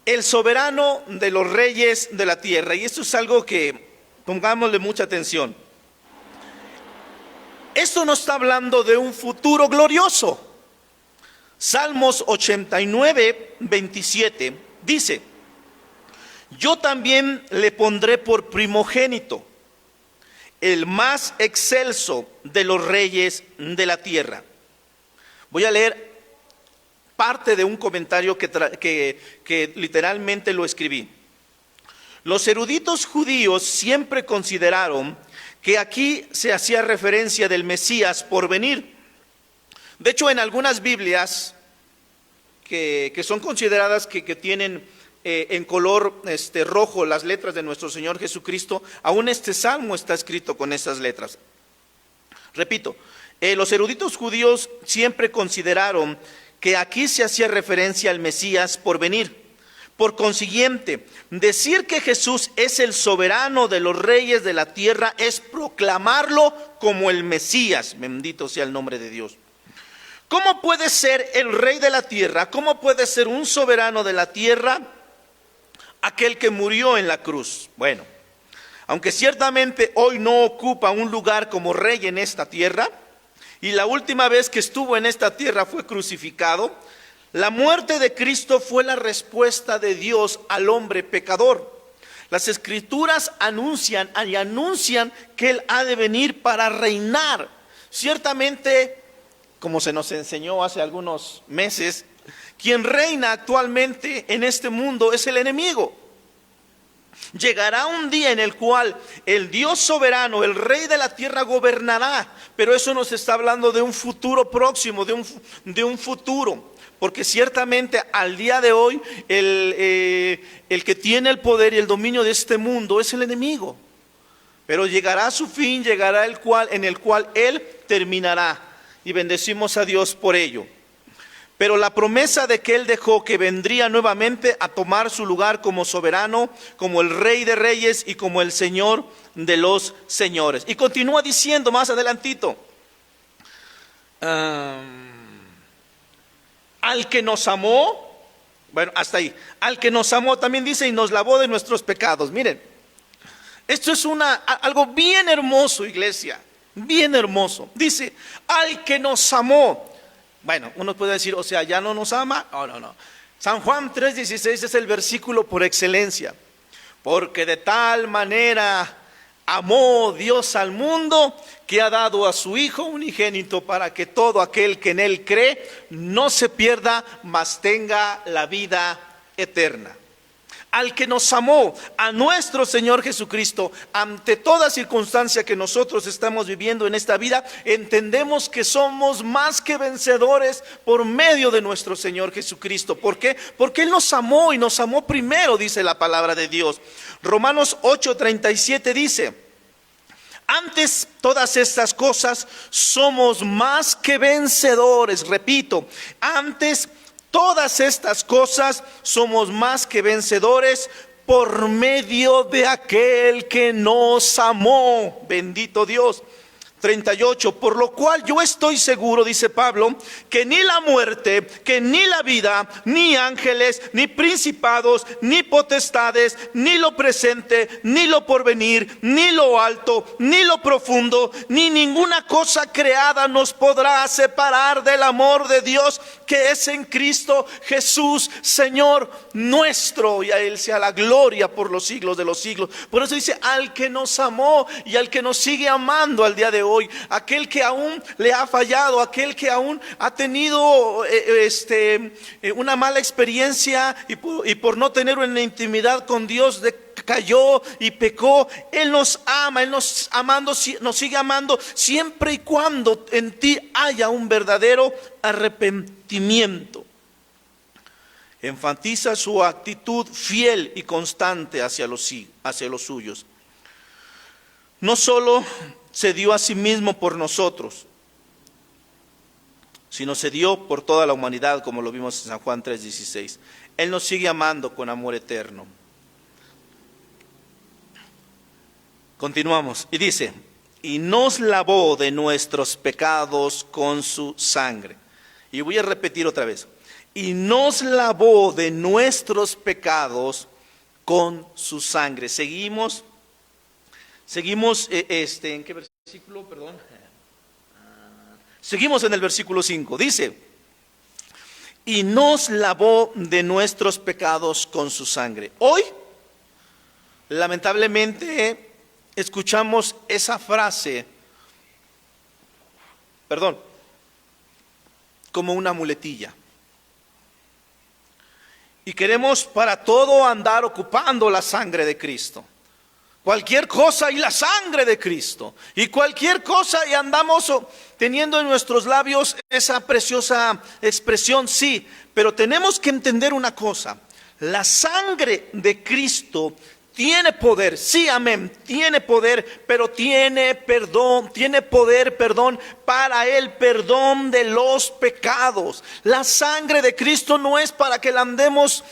el soberano de los reyes de la tierra. Y esto es algo que pongámosle mucha atención. Esto no está hablando de un futuro glorioso. Salmos 89:27 dice: yo también le pondré por primogénito, el más excelso de los reyes de la tierra. Voy a leer parte de un comentario que literalmente lo escribí. Los eruditos judíos siempre consideraron que aquí se hacía referencia del Mesías por venir. De hecho, en algunas Biblias que son consideradas que tienen en color rojo las letras de nuestro Señor Jesucristo, aún este salmo está escrito con esas letras. Repito, los eruditos judíos siempre consideraron que aquí se hacía referencia al Mesías por venir. Por consiguiente, decir que Jesús es el soberano de los reyes de la tierra es proclamarlo como el Mesías. Bendito sea el nombre de Dios. ¿Cómo puede ser el rey de la tierra? ¿Cómo puede ser un soberano de la tierra aquel que murió en la cruz? Bueno, aunque ciertamente hoy no ocupa un lugar como rey en esta tierra, y la última vez que estuvo en esta tierra fue crucificado, la muerte de Cristo fue la respuesta de Dios al hombre pecador. Las Escrituras anuncian que Él ha de venir para reinar. Ciertamente, como se nos enseñó hace algunos meses, quien reina actualmente en este mundo es el enemigo. Llegará un día en el cual el Dios soberano, el Rey de la tierra, gobernará. Pero eso nos está hablando de un futuro próximo, de un futuro. Porque ciertamente al día de hoy el que tiene el poder y el dominio de este mundo es el enemigo. Pero llegará su fin, llegará en el cual Él terminará. Y bendecimos a Dios por ello. Pero la promesa de que Él dejó, que vendría nuevamente a tomar su lugar como soberano, como el Rey de Reyes y como el Señor de los señores. Y continúa diciendo más adelantito, al que nos amó, bueno, hasta ahí, al que nos amó también dice, y nos lavó de nuestros pecados. Miren, esto es algo bien hermoso, iglesia, bien hermoso. Dice, al que nos amó. Bueno, uno puede decir, o sea, ¿ya no nos ama? No. San Juan 3:16 es el versículo por excelencia. Porque de tal manera amó Dios al mundo, que ha dado a su Hijo unigénito, para que todo aquel que en Él cree no se pierda, mas tenga la vida eterna. Al que nos amó, a nuestro Señor Jesucristo, ante toda circunstancia que nosotros estamos viviendo en esta vida, entendemos que somos más que vencedores por medio de nuestro Señor Jesucristo. ¿Por qué? Porque Él nos amó y nos amó primero, dice la palabra de Dios. Romanos 8:37 dice, antes todas estas cosas somos más que vencedores. Repito, antes todas estas cosas somos más que vencedores por medio de aquel que nos amó. Bendito Dios. 38, por lo cual yo estoy seguro, dice Pablo, que ni la muerte, que ni la vida, ni ángeles, ni principados, ni potestades, ni lo presente, ni lo porvenir, ni lo alto, ni lo profundo, ni ninguna cosa creada nos podrá separar del amor de Dios que es en Cristo Jesús, Señor nuestro. Y a Él sea la gloria por los siglos de los siglos. Por eso dice, al que nos amó y al que nos sigue amando al día de hoy, aquel que aún le ha fallado, aquel que aún ha tenido una mala experiencia y por no tener una intimidad con Dios cayó y pecó. Él nos ama, Él nos sigue amando siempre y cuando en ti haya un verdadero arrepentimiento. Enfatiza su actitud fiel y constante hacia los suyos. No solo se dio a sí mismo por nosotros, sino se dio por toda la humanidad, como lo vimos en San Juan 3:16. Él nos sigue amando con amor eterno. Continuamos y dice, y nos lavó de nuestros pecados con su sangre. Y voy a repetir otra vez, y nos lavó de nuestros pecados con su sangre. Seguimos, ¿en qué versículo? Perdón. Seguimos en el versículo 5. Dice, y nos lavó de nuestros pecados con su sangre. Hoy, lamentablemente, escuchamos esa frase, como una muletilla. Y queremos para todo andar ocupando la sangre de Cristo. Cualquier cosa y la sangre de Cristo. Y cualquier cosa y andamos teniendo en nuestros labios esa preciosa expresión, sí. Pero tenemos que entender una cosa. La sangre de Cristo tiene poder, sí, amén, tiene poder, pero tiene poder para el perdón de los pecados. La sangre de Cristo no es para que la andemos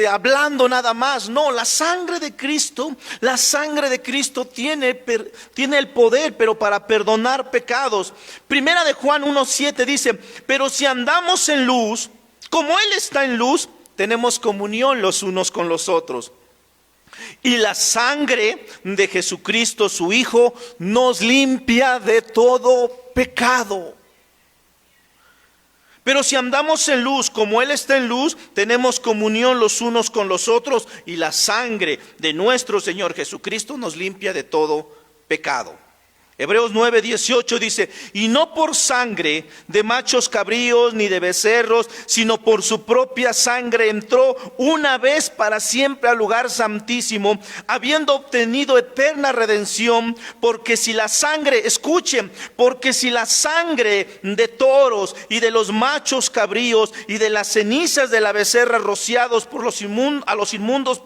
hablando nada más. No, la sangre de Cristo tiene el poder, pero para perdonar pecados. Primera de Juan 1:7 dice, pero si andamos en luz, como Él está en luz, tenemos comunión los unos con los otros. Y la sangre de Jesucristo, su Hijo, nos limpia de todo pecado. Pero si andamos en luz, como Él está en luz, tenemos comunión los unos con los otros, y la sangre de nuestro Señor Jesucristo nos limpia de todo pecado. Hebreos 9:18 dice: y no por sangre de machos cabríos ni de becerros, sino por su propia sangre entró una vez para siempre al lugar santísimo, habiendo obtenido eterna redención. Porque si la sangre, escuchen, porque si la sangre de toros y de los machos cabríos y de las cenizas de la becerra rociados por a los inmundos,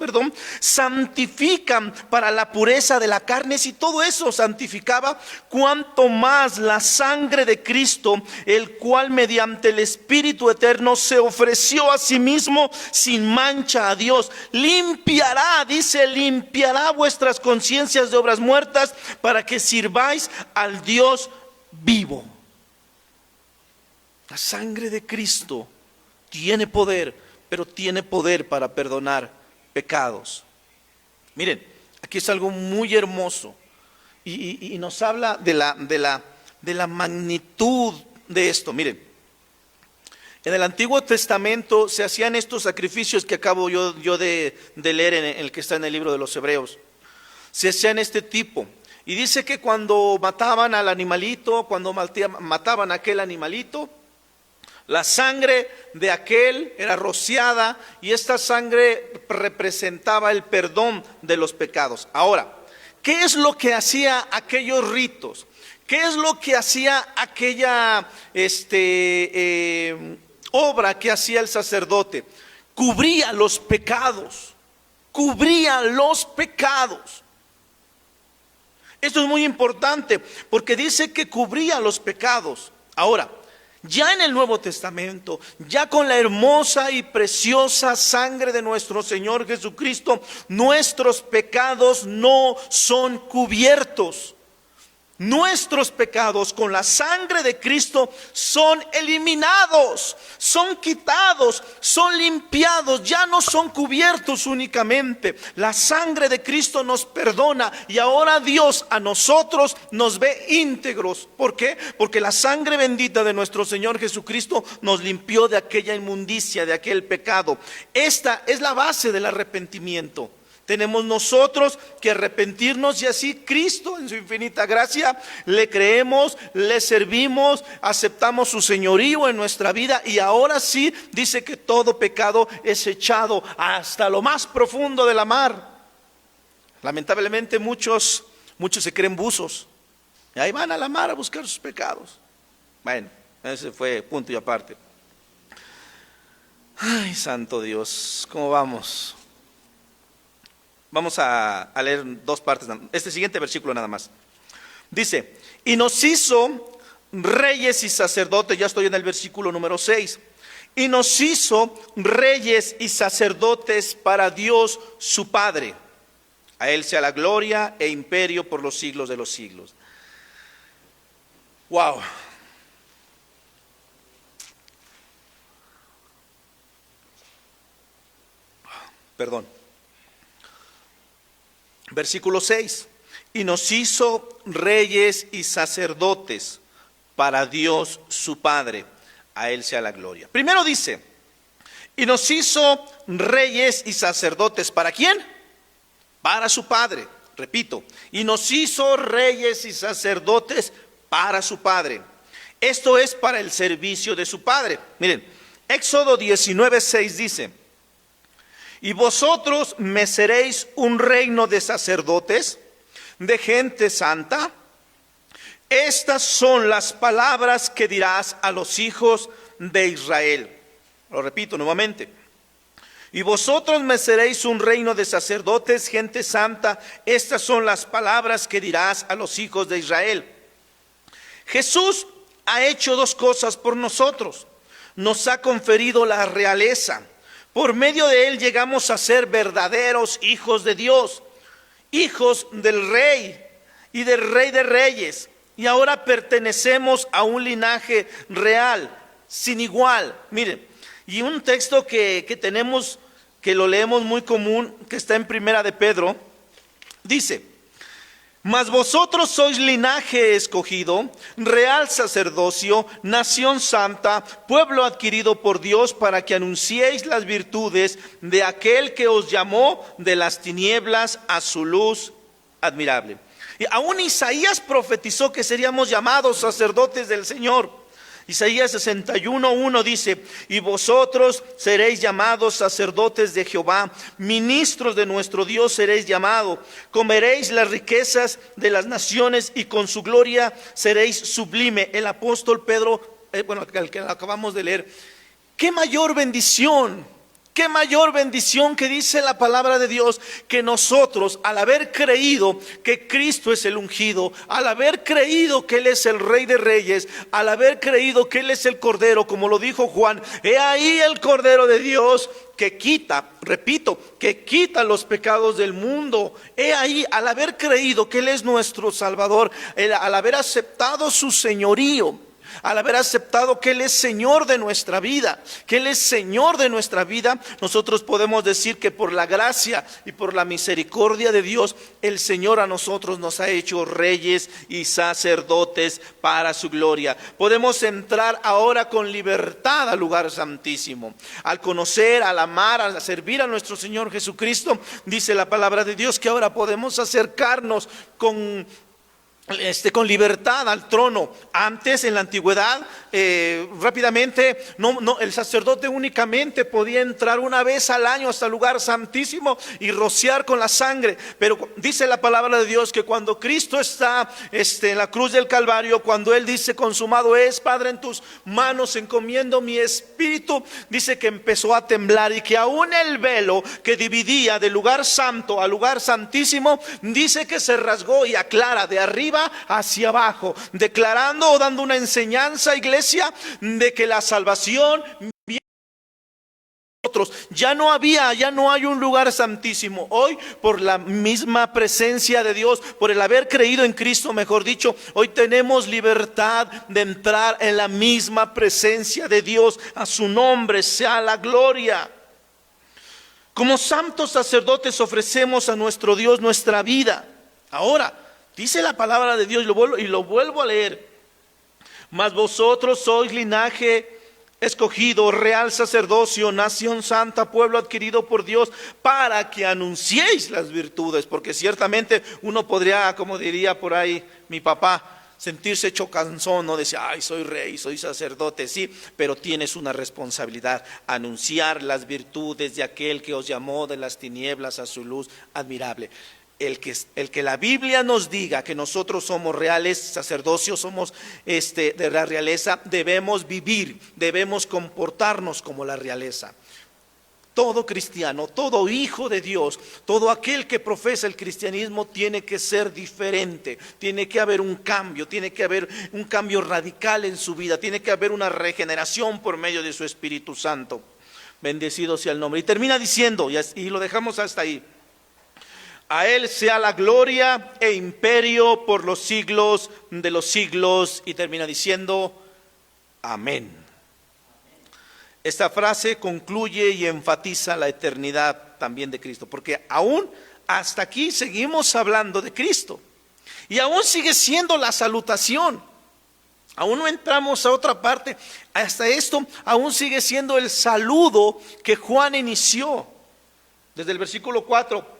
santifican para la pureza de la carne, si todo eso santificaba, cuanto más la sangre de Cristo, el cual mediante el Espíritu eterno se ofreció a sí mismo sin mancha a Dios, limpiará, dice, limpiará vuestras conciencias de obras muertas para que sirváis al Dios vivo. La sangre de Cristo tiene poder, pero tiene poder para perdonar pecados. Miren, aquí es algo muy hermoso. Y nos habla de la magnitud de esto. Miren, en el Antiguo Testamento se hacían estos sacrificios que acabo yo de leer en el que está en el libro de los Hebreos. Se hacían este tipo. Y dice que cuando mataban al animalito, cuando mataban a aquel animalito, la sangre de aquel era rociada y esta sangre representaba el perdón de los pecados. Ahora, ¿qué es lo que hacía aquellos ritos? ¿Qué es lo que hacía aquella obra que hacía el sacerdote? Cubría los pecados, cubría los pecados. Esto es muy importante porque dice que cubría los pecados. Ahora, ya en el Nuevo Testamento, ya con la hermosa y preciosa sangre de nuestro Señor Jesucristo, nuestros pecados no son cubiertos. Nuestros pecados con la sangre de Cristo son eliminados, son quitados, son limpiados, ya no son cubiertos únicamente. La sangre de Cristo nos perdona y ahora Dios a nosotros nos ve íntegros. ¿Por qué? Porque la sangre bendita de nuestro Señor Jesucristo nos limpió de aquella inmundicia, de aquel pecado. Esta es la base del arrepentimiento. Tenemos nosotros que arrepentirnos y así Cristo en su infinita gracia le creemos, le servimos, aceptamos su señorío en nuestra vida y ahora sí dice que todo pecado es echado hasta lo más profundo de la mar. Lamentablemente muchos se creen buzos y ahí van a la mar a buscar sus pecados. Bueno, ese fue punto y aparte. Ay, santo Dios, ¿cómo vamos? Vamos a leer dos partes, este siguiente versículo nada más. Dice, y nos hizo reyes y sacerdotes, ya estoy en el versículo número 6. Y nos hizo reyes y sacerdotes para Dios su Padre. A Él sea la gloria e imperio por los siglos de los siglos. Wow. Perdón. Versículo 6, y nos hizo reyes y sacerdotes para Dios su Padre, a Él sea la gloria. Primero dice, y nos hizo reyes y sacerdotes, ¿para quién? Para su Padre, repito, y nos hizo reyes y sacerdotes para su Padre. Esto es para el servicio de su Padre. Miren, Éxodo 19:6 dice, y vosotros me seréis un reino de sacerdotes, de gente santa. Estas son las palabras que dirás a los hijos de Israel. Lo repito nuevamente. Y vosotros me seréis un reino de sacerdotes, gente santa. Estas son las palabras que dirás a los hijos de Israel. Jesús ha hecho dos cosas por nosotros. Nos ha conferido la realeza. Por medio de Él llegamos a ser verdaderos hijos de Dios, hijos del Rey y del Rey de Reyes. Y ahora pertenecemos a un linaje real, sin igual. Miren, y un texto que tenemos, que lo leemos muy común, que está en Primera de Pedro, dice, mas vosotros sois linaje escogido, real sacerdocio, nación santa, pueblo adquirido por Dios para que anunciéis las virtudes de aquel que os llamó de las tinieblas a su luz admirable. Y aún Isaías profetizó que seríamos llamados sacerdotes del Señor. Isaías 61:1 dice: y vosotros seréis llamados sacerdotes de Jehová, ministros de nuestro Dios seréis llamados, comeréis las riquezas de las naciones y con su gloria seréis sublime. El apóstol Pedro, el que acabamos de leer, qué mayor bendición. Qué mayor bendición que dice la palabra de Dios, que nosotros, al haber creído que Cristo es el ungido, al haber creído que Él es el Rey de Reyes, al haber creído que Él es el Cordero, como lo dijo Juan, he ahí el Cordero de Dios que quita, repito, que quita los pecados del mundo. He ahí, al haber creído que Él es nuestro Salvador, al haber aceptado su señorío, al haber aceptado que Él es Señor de nuestra vida, que Él es Señor de nuestra vida, nosotros podemos decir que por la gracia y por la misericordia de Dios, el Señor a nosotros nos ha hecho reyes y sacerdotes para su gloria. Podemos entrar ahora con libertad al lugar santísimo. Al conocer, al amar, al servir a nuestro Señor Jesucristo, dice la palabra de Dios que ahora podemos acercarnos con libertad al trono. Antes, en la antigüedad, rápidamente, el sacerdote únicamente podía entrar una vez al año hasta el lugar santísimo y rociar con la sangre. Pero dice la palabra de Dios que cuando Cristo está en la cruz del Calvario, cuando Él dice: consumado es, Padre, en tus manos encomiendo mi espíritu, dice que empezó a temblar y que aún el velo que dividía del lugar santo al lugar santísimo, dice que se rasgó y aclara de arriba hacia abajo, declarando o dando una enseñanza, iglesia, de que la salvación viene de nosotros. Ya no hay un lugar santísimo. Hoy, por la misma presencia de Dios, por el haber creído en Cristo, mejor dicho, hoy tenemos libertad de entrar en la misma presencia de Dios. A su nombre sea la gloria. Como santos sacerdotes ofrecemos a nuestro Dios nuestra vida. Ahora, dice la palabra de Dios, y lo vuelvo a leer: mas vosotros sois linaje escogido, real sacerdocio, nación santa, pueblo adquirido por Dios, para que anunciéis las virtudes. Porque ciertamente uno podría, como diría por ahí mi papá, sentirse chocanzón, no decir: ay, soy rey, soy sacerdote, sí, pero tienes una responsabilidad: anunciar las virtudes de aquel que os llamó de las tinieblas a su luz admirable. El que la Biblia nos diga que nosotros somos reales sacerdocios, somos de la realeza, debemos vivir, debemos comportarnos como la realeza. Todo cristiano, todo hijo de Dios, todo aquel que profesa el cristianismo tiene que ser diferente. Tiene que haber un cambio, tiene que haber un cambio radical en su vida, tiene que haber una regeneración por medio de su Espíritu Santo. Bendecido sea el nombre. Y termina diciendo, y lo dejamos hasta ahí: a Él sea la gloria e imperio por los siglos de los siglos. Y termina diciendo: amén. Esta frase concluye y enfatiza la eternidad también de Cristo, porque aún hasta aquí seguimos hablando de Cristo y aún sigue siendo la salutación. Aún no entramos a otra parte. Hasta esto aún sigue siendo el saludo que Juan inició desde el versículo 4.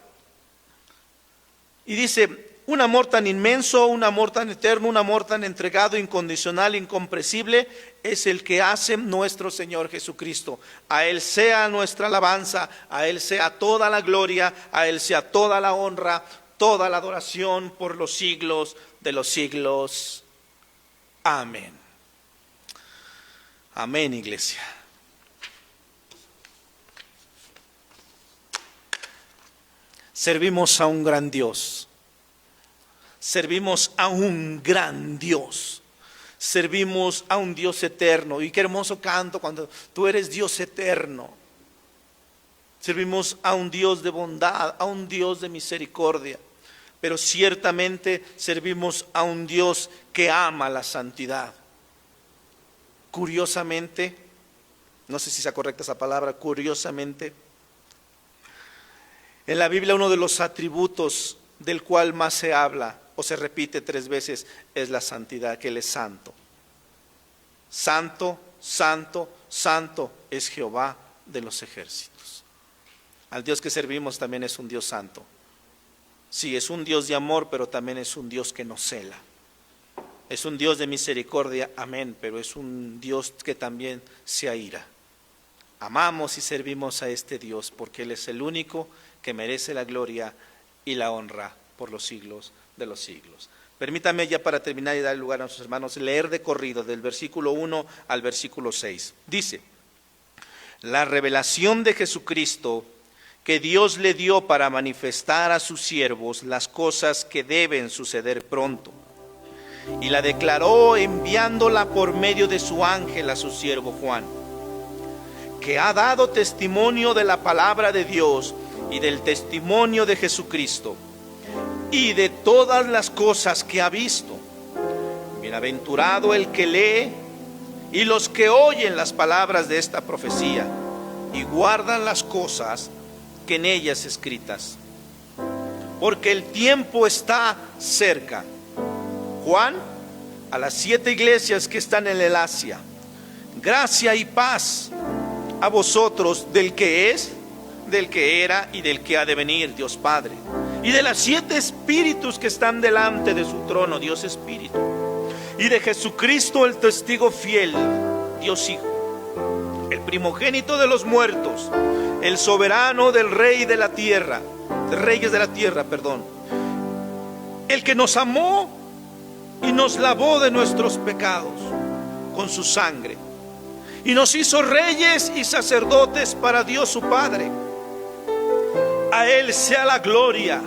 Y dice: un amor tan inmenso, un amor tan eterno, un amor tan entregado, incondicional, incomprensible, es el que hace nuestro Señor Jesucristo. A Él sea nuestra alabanza, a Él sea toda la gloria, a Él sea toda la honra, toda la adoración por los siglos de los siglos. Amén. Amén, iglesia. Servimos a un gran Dios. Servimos a un gran Dios. Servimos a un Dios eterno. Y qué hermoso canto cuando tú eres Dios eterno. Servimos a un Dios de bondad, a un Dios de misericordia. Pero ciertamente servimos a un Dios que ama la santidad. Curiosamente, no sé si sea correcta esa palabra, curiosamente, en la Biblia uno de los atributos del cual más se habla o se repite 3 veces es la santidad, que Él es santo. Santo, santo, santo es Jehová de los ejércitos. Al Dios que servimos también es un Dios santo. Sí, es un Dios de amor, pero también es un Dios que nos cela. Es un Dios de misericordia, amén, pero es un Dios que también se aira. Amamos y servimos a este Dios porque Él es el único que merece la gloria y la honra por los siglos de los siglos. Permítame ya para terminar y dar lugar a nuestros hermanos leer de corrido del versículo 1 al versículo 6. Dice: la revelación de Jesucristo que Dios le dio para manifestar a sus siervos las cosas que deben suceder pronto, y la declaró enviándola por medio de su ángel a su siervo Juan, que ha dado testimonio de la palabra de Dios y del testimonio de Jesucristo y de todas las cosas que ha visto. Bienaventurado el que lee y los que oyen las palabras de esta profecía y guardan las cosas que en ellas escritas, porque el tiempo está cerca. Juan, a las 7 iglesias que están en el Asia: gracia y paz a vosotros del que es, del que era y del que ha de venir, Dios Padre, y de las 7 espíritus que están delante de su trono, Dios Espíritu, y de Jesucristo el testigo fiel, Dios Hijo, el primogénito de los muertos, el soberano del rey de la tierra, de reyes de la tierra, perdón, el que nos amó y nos lavó de nuestros pecados con su sangre, y nos hizo reyes y sacerdotes para Dios su Padre. A Él sea la gloria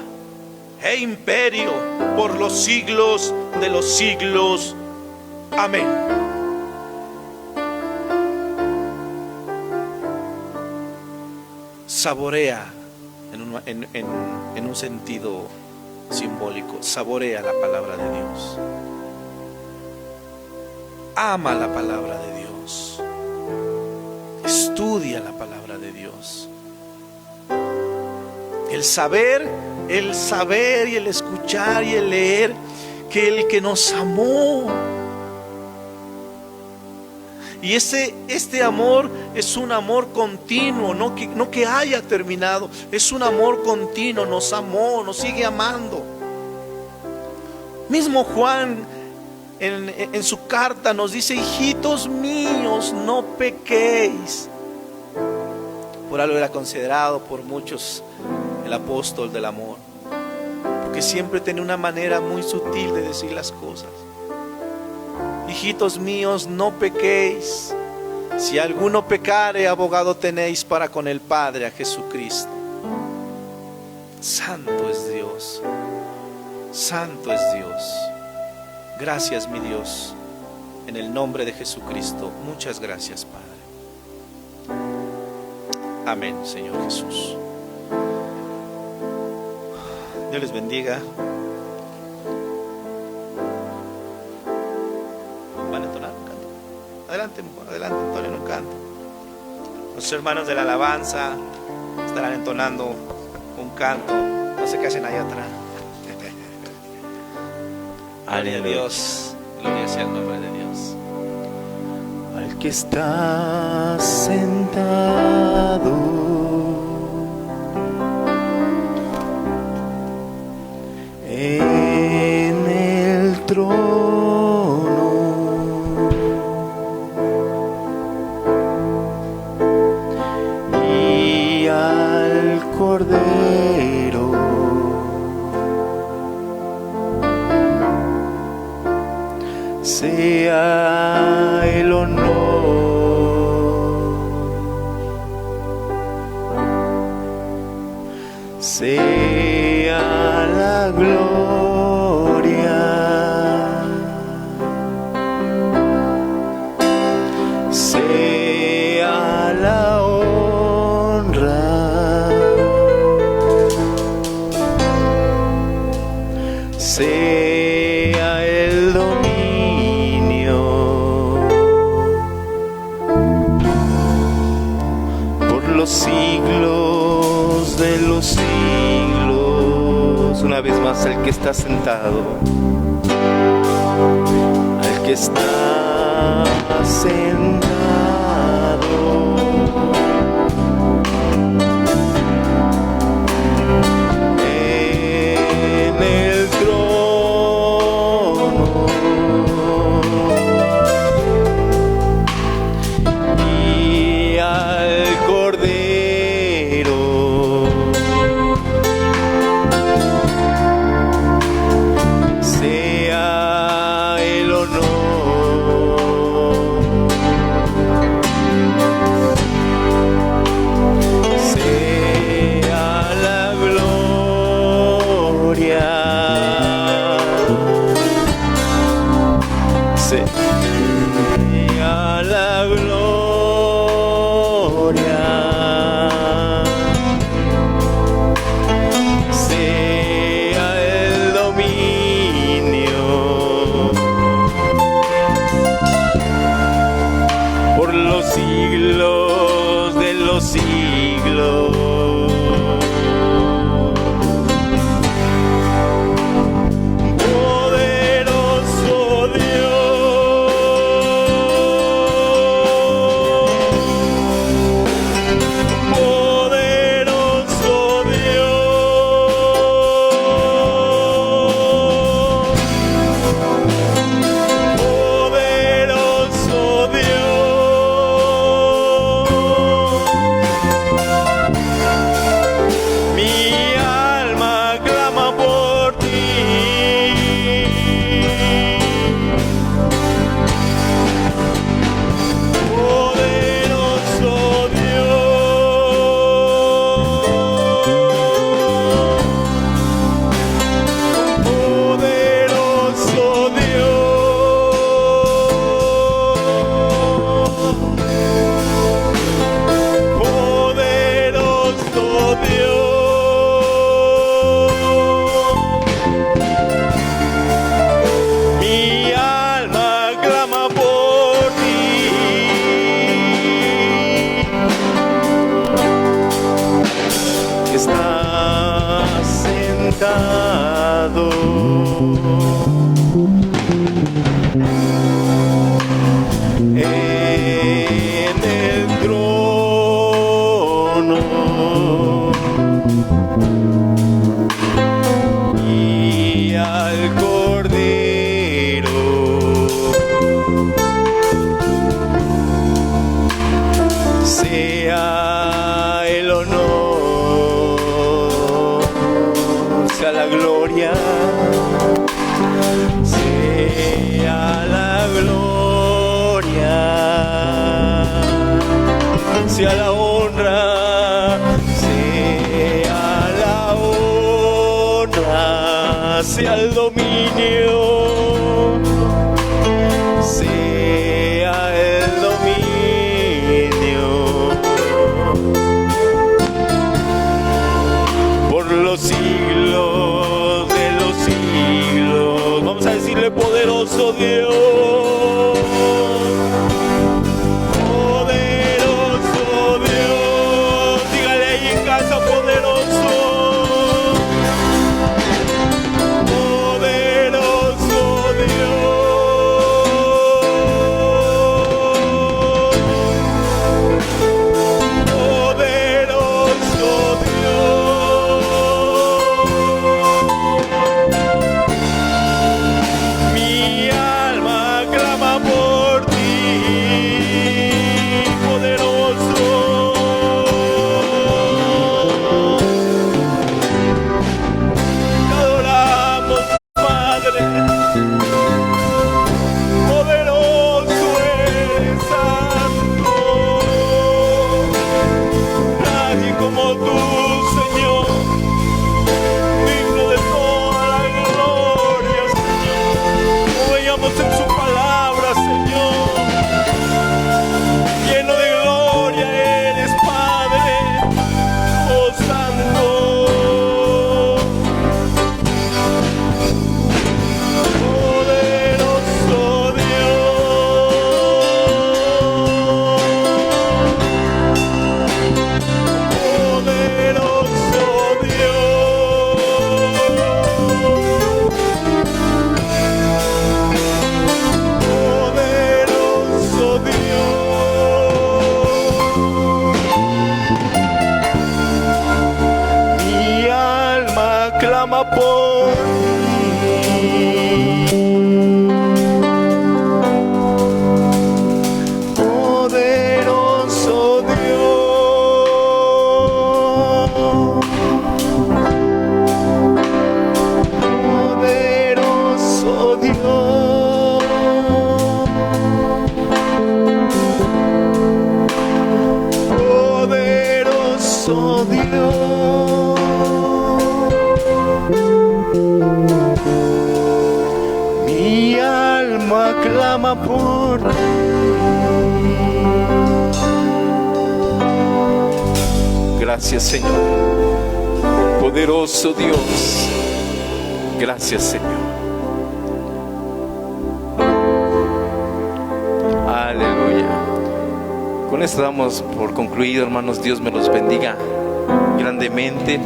e imperio por los siglos de los siglos. Amén. Saborea en un sentido simbólico, saborea la palabra de Dios. Ama la palabra de Dios. Estudia la palabra de Dios. El saber y el escuchar y el leer que el que nos amó. Y este amor es un amor continuo, no que haya terminado, es un amor continuo, nos amó, nos sigue amando. Mismo Juan en su carta nos dice: hijitos míos, no pequéis. Por algo era considerado por muchos el apóstol del amor, porque siempre tenía una manera muy sutil de decir las cosas. Hijitos míos, no pequéis. Si alguno pecare, abogado tenéis para con el Padre, a Jesucristo. Santo es Dios, santo es Dios. Gracias, mi Dios, en el nombre de Jesucristo. Muchas gracias, Padre. Amén, Señor Jesús. Dios les bendiga. ¿Van a entonar un canto? Adelante, Antonio, un canto. Los hermanos de la alabanza estarán entonando un canto. No sé qué hacen allá atrás. Gloria a Dios, gloria sea el nombre de Dios. Al que está sentado en el trono, y al Cordero, sea el honor, sea la gloria, sea la honra, sea el dominio por los siglos de los siglos. Una vez más, al que está sentado, al que está sentado en sentado en el trono, y al Cordero sea el honor, sea la gloria, sea la gloria, sea la honra, sea la honra, sea el dominio, sea el dominio por los siglos de los siglos. Vamos a decirle: poderoso Dios, poderoso Dios. Dígale ahí en casa: poderoso, poderoso Dios, poderoso Dios. Mi alma clama por ti, poderoso. Te adoramos, Padre. Poderoso eres, santo. Nadie como tú, Señor, digno de toda la gloria, Señor. Como veíamos en su palabra, Señor, lleno de gloria eres, Padre, oh santo. Poderoso Dios, poderoso Dios. Mi alma clama por ti, poderoso Dios, poderoso Dios, poderoso Dios. Mi alma clama por ti. Gracias, Señor. Poderoso Dios. Gracias, Señor. Aleluya. Con esto damos por concluido, hermanos. Dios me los bendiga grandemente.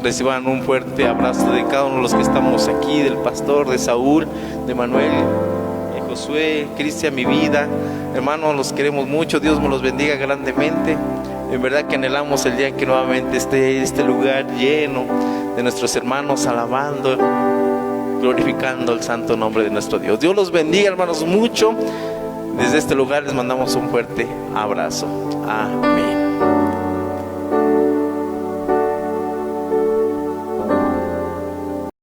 Reciban un fuerte abrazo de cada uno de los que estamos aquí, del pastor, de Saúl, de Manuel, de Josué, Cristian, mi vida. Hermanos, los queremos mucho. Dios me los bendiga grandemente. En verdad que anhelamos el día en que nuevamente esté este lugar lleno de nuestros hermanos alabando, glorificando el santo nombre de nuestro Dios. Dios los bendiga, hermanos, mucho. Desde este lugar les mandamos un fuerte abrazo. Amén.